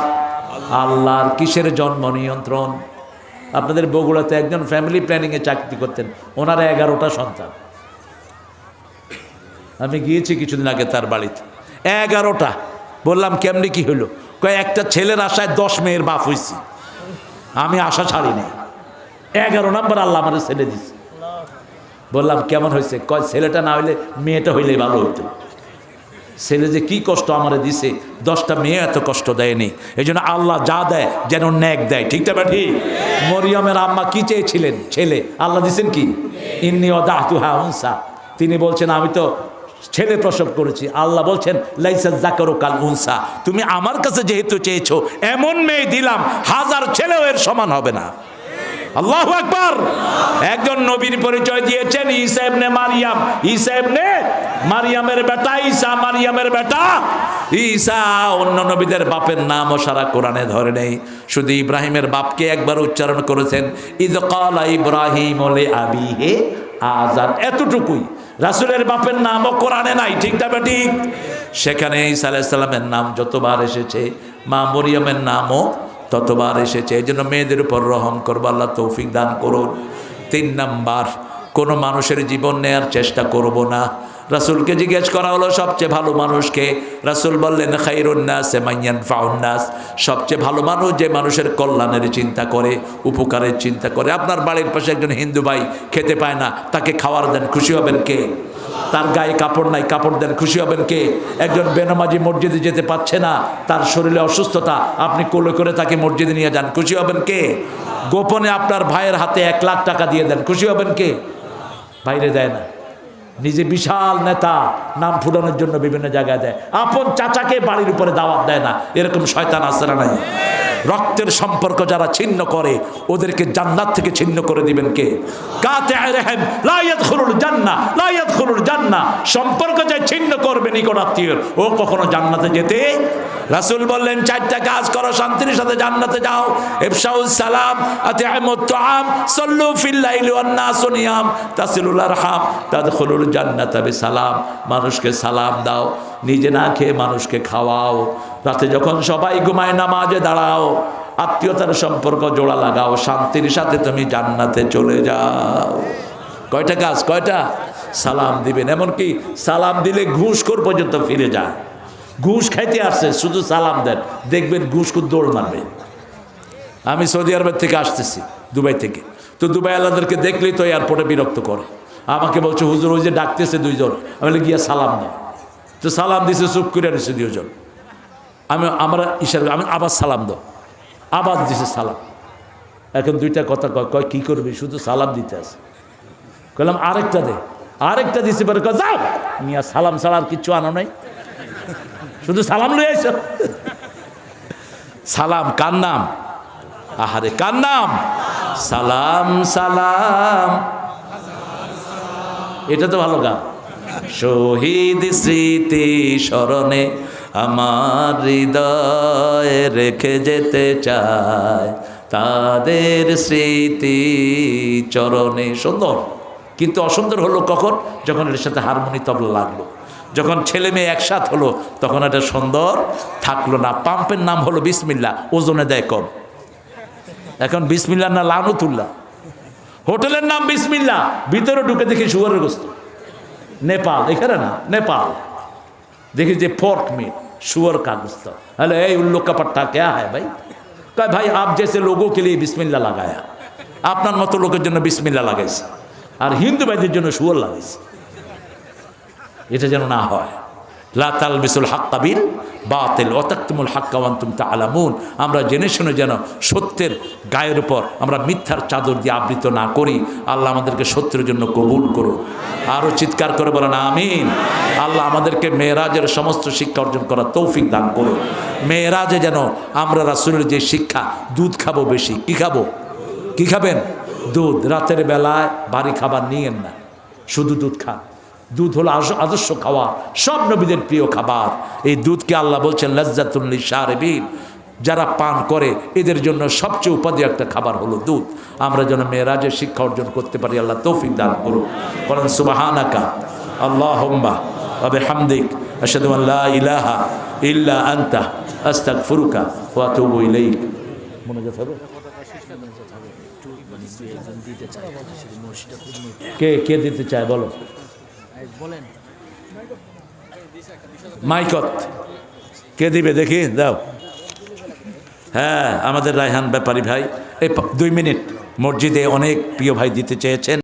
আল্লাহর। কিসের জন্ম নিয়ন্ত্রণ? আপনাদের বগুড়াতে একজন ফ্যামিলি প্ল্যানিংয়ে চাকরি করতেন, ওনার 11টা সন্তান। আমি গিয়েছি কিছুদিন আগে তার বাড়িতে, 11টা। বললাম কেমনি কি হলো? কয় একটা ছেলের আশায় 10 মেয়ের বাপ হয়েছি। আমি আশা ছাড়িনি। 11 নম্বর আল্লাহ আমার ছেলে দিচ্ছে। বললাম কেমন হয়েছে? কয় ছেলেটা না হইলে মেয়েটা হইলে ভালো হইতো। ছেলে যে কি কষ্ট আমারে দিছে, 10টা মেয়ে এত কষ্ট দেয়নি। এই জন্য আল্লাহ যা দেয় যেন ন্যাক দেয়। ঠিক না ঠিক? মরিয়মের আম্মা কি চেয়েছিলেন? ছেলে। আল্লাহ দিছেন কি? ইন্নী ওয়াদাতুহা উনসা। তিনি বলছেন আমি তো ছেলে প্রসব করেছি। আল্লাহ বলছেন লাইসা যাকারু কাল উনসা, তুমি আমার কাছে যেহেতু চেয়েছো এমন মেয়ে দিলাম 1000 ছেলেও এর সমান হবে না। আল্লাহু আকবার। একজন নবীর পরিচয় দিয়েছেন ঈসা ইবনে মারিয়াম। ঈসা ইবনে মারিয়ামের বেটা ঈসা, মারিয়ামের বেটা ঈসা। অন্য নবীদের বাপের নামও সারা কোরআনে ধরে নেই, শুধু ইব্রাহিমের বাপকে একবার উচ্চারণ করেছেন, ইয ক্বালা ইব্রাহিম লি আবিহি আযার। এতটুকুই। রাসূলের বাপের নামও কোরআনে নাই। ঠিক না ঠিক? সেখানে ঈসা আলাইহিস সালামের নাম যতবার এসেছে, মা মরিয়মের নামও ততবার এসেছে। এই জন্য মেয়েদের উপর রহম করবো, আল্লাহ তৌফিক দান করুন। 3 নাম্বার, কোনো মানুষের জীবন নেয়ার চেষ্টা করব না। রাসূলকে জিজ্ঞেস করা হলো সবচেয়ে ভালো মানুষকে। রাসূল বললেন খায়রুন নাস মান ইয়ানফাউন নাস, সবচেয়ে ভালো মানুষ যে মানুষের কল্যাণের চিন্তা করে, উপকারের চিন্তা করে। আপনার বাড়ির পাশে একজন হিন্দু ভাই খেতে পায় না, তাকে খাওয়ার দেন, খুশি হবেন কে? তার গায়ে কাপড় নাই, কাপড় দেন, খুশি হবেন কে? একজন বেনামাজি মসজিদে যেতে পারছে না, তার শরীরে অসুস্থতা, আপনি কোলে করে তাকে মসজিদে নিয়ে যান, খুশি হবেন কে? গোপনে আপনার ভাইয়ের হাতে 1 লাখ টাকা দিয়ে দেন, খুশি হবেন কে? বাইরে দেয় না, নিজে বিশাল নেতা, নাম ফুটানোর জন্য বিভিন্ন জায়গায় দেয়। আপন চাচাকে বাড়ির উপরে দাওয়াত দেয় না, এরকম শয়তান আছে না নাই? রক্তের সম্পর্ক যারা ছিন্ন করে ওদেরকে জান্নাত থেকে ছিন্ন করে দিবেন কে? কাতিআ রাহিম লা ইয়াদখুলুল জান্নাহ, লা ইয়াদখুলুল জান্নাহ। সম্পর্ক যে ছিন্ন করবে নিকট আত্মীয়ের, ও কখনো জান্নাতে যেতে। রাসূল বললেন 4টা কাজ করো, শান্তির সাথে জান্নাতে যাও। ইফশাউস সালাম, আতিআমুত তুআম, সাল্লু ফিল লাইলি ওয়ান নাসু নিয়াম, তাসিলুল আরহাম, তাদখুলুল জান্নাতা বিসালাম। মানুষকে সালাম দাও, নিজে না খেয়ে মানুষকে খাওয়াও। রাতে যখন সবাই ঘুমায় নামাজে দাঁড়াও, আত্মীয়তার সম্পর্ক জোড়া লাগাও, শান্তির সাথে তুমি জান্নাতে চলে যাও। কয়টা কাজ? কয়টা? সালাম দিবেন, এমনকি সালাম দিলে ঘুষখোর পর্যন্ত ফিরে যায়। ঘুষ খাইতে আসছে, শুধু সালাম দেন, দেখবেন ঘুষখোর দৌড় মারবে। আমি সৌদি আরবের থেকে আসতেছি, দুবাই থেকে। তো দুবাই আলাদেরকে দেখলেই তো এয়ারপোর্টে বিরক্ত করে। আমাকে বলছে হুজুর ওই যে ডাকতেছে 2 জন, আমি বলে গিয়া সালাম দাও। তো সালাম দিছে, চুপ করে আসছে 2 জন। আমরা ইশারা, আমি আবার সালাম দাও, আবার দিছে সালাম। এখন 2টা কথা কয় কি করবি, শুধু সালাম দিতে আছে। কইলাম আরেকটা দে, আরেকটা দিছে, পরে কয় যাও মিয়া, সালাম ছাড়া আর কিচ্ছু আনো নাই, শুধু সালাম লই আইছো। সালাম কার নাম? আহারে কার নাম? সালাম সালাম, এটা তো ভালো গান। শহীদ স্মৃতি স্মরণে আমার হৃদয়ে রেখে যেতে চায়, তাদের স্মৃতি চরণে। সুন্দর, কিন্তু অসুন্দর হলো কখন? যখন এর সাথে হারমোনি তবলা লাগলো, যখন ছেলে মেয়ে একসাথ হলো, তখন এটা সুন্দর থাকলো না। পাম্পের নাম হলো বিসমিল্লাহ, ওজনে দেয় কম। এখন বিসমিল্লাহ না লানতুল্লাহ। হোটেলের নাম বিসমিল্লাহ, ভিতরে ঢুকে দেখি শুয়ারের গোস্ত। নেপাল, এখানে না, নেপাল देखिए जे पोर्क में शुअर का गुस्सा। अरे ए उल्लू का पट्टा क्या है भाई? कहा भाई आप जैसे लोगों के लिए बिस्मिल्लाह लगाया, আপনার মতো লোকের জন্য বিসমিল্লাহ লাগাইছে, আর হিন্দু ভাইদের জন্য শুয়োর লাগাইছে। এটা যেন না হয়। লা তালবিসুল হাক্কা বিল বাতিল ওয়া তাকতুমুল হাক্কা ওয়া আনতুম তা'লামুন। আমরা জেনে শুনে যেন সত্যের গায়ের উপর আমরা মিথ্যার চাদর দিয়ে আবৃত না করি। আল্লাহ আমাদেরকে সত্যের জন্য কবুল করুন। আরও চিৎকার করে বলেন আমিন। আল্লাহ আমাদেরকে মেরাজের সমস্ত শিক্ষা অর্জন করার তৌফিক দান করুন। মেরাজে যেন আমরা রাসূলের যে শিক্ষা, দুধ খাবো বেশি। কি খাবো? কি খাবেন? দুধ। রাতের বেলায় ভারী খাবার নিয়েন না, শুধু দুধ খান। দুধ হলো আদর্শ খাওয়া, সব নবীদের প্রিয় খাবার। এই দুধকে আল্লাহ বলছেন লাজ্জাতুল লিশারিবিন, যারা পান করে এদের জন্য সবচেয়ে উপাদেয় একটা খাবার হলো দুধ। আমরা যেন মেরাজের শিক্ষা অর্জন করতে পারি, আল্লাহ তৌফিক দান করুন। বলেন সুবহানাকা আল্লাহুম্মা ওয়া বিহামদিক আশহাদু আন লা ইলাহা ইল্লা আনতা আস্তাগফিরুকা ওয়া আতুবু ইলাইক। মনোযোগ হবে। কে কে দিতে চায় বলো? মাইকত কে দিবে দেখি, দাও। হ্যাঁ, আমাদের রায়হান ব্যাপারী ভাই, এই 2 মিনিট মসজিদে অনেক প্রিয় ভাই দিতে চেয়েছেন।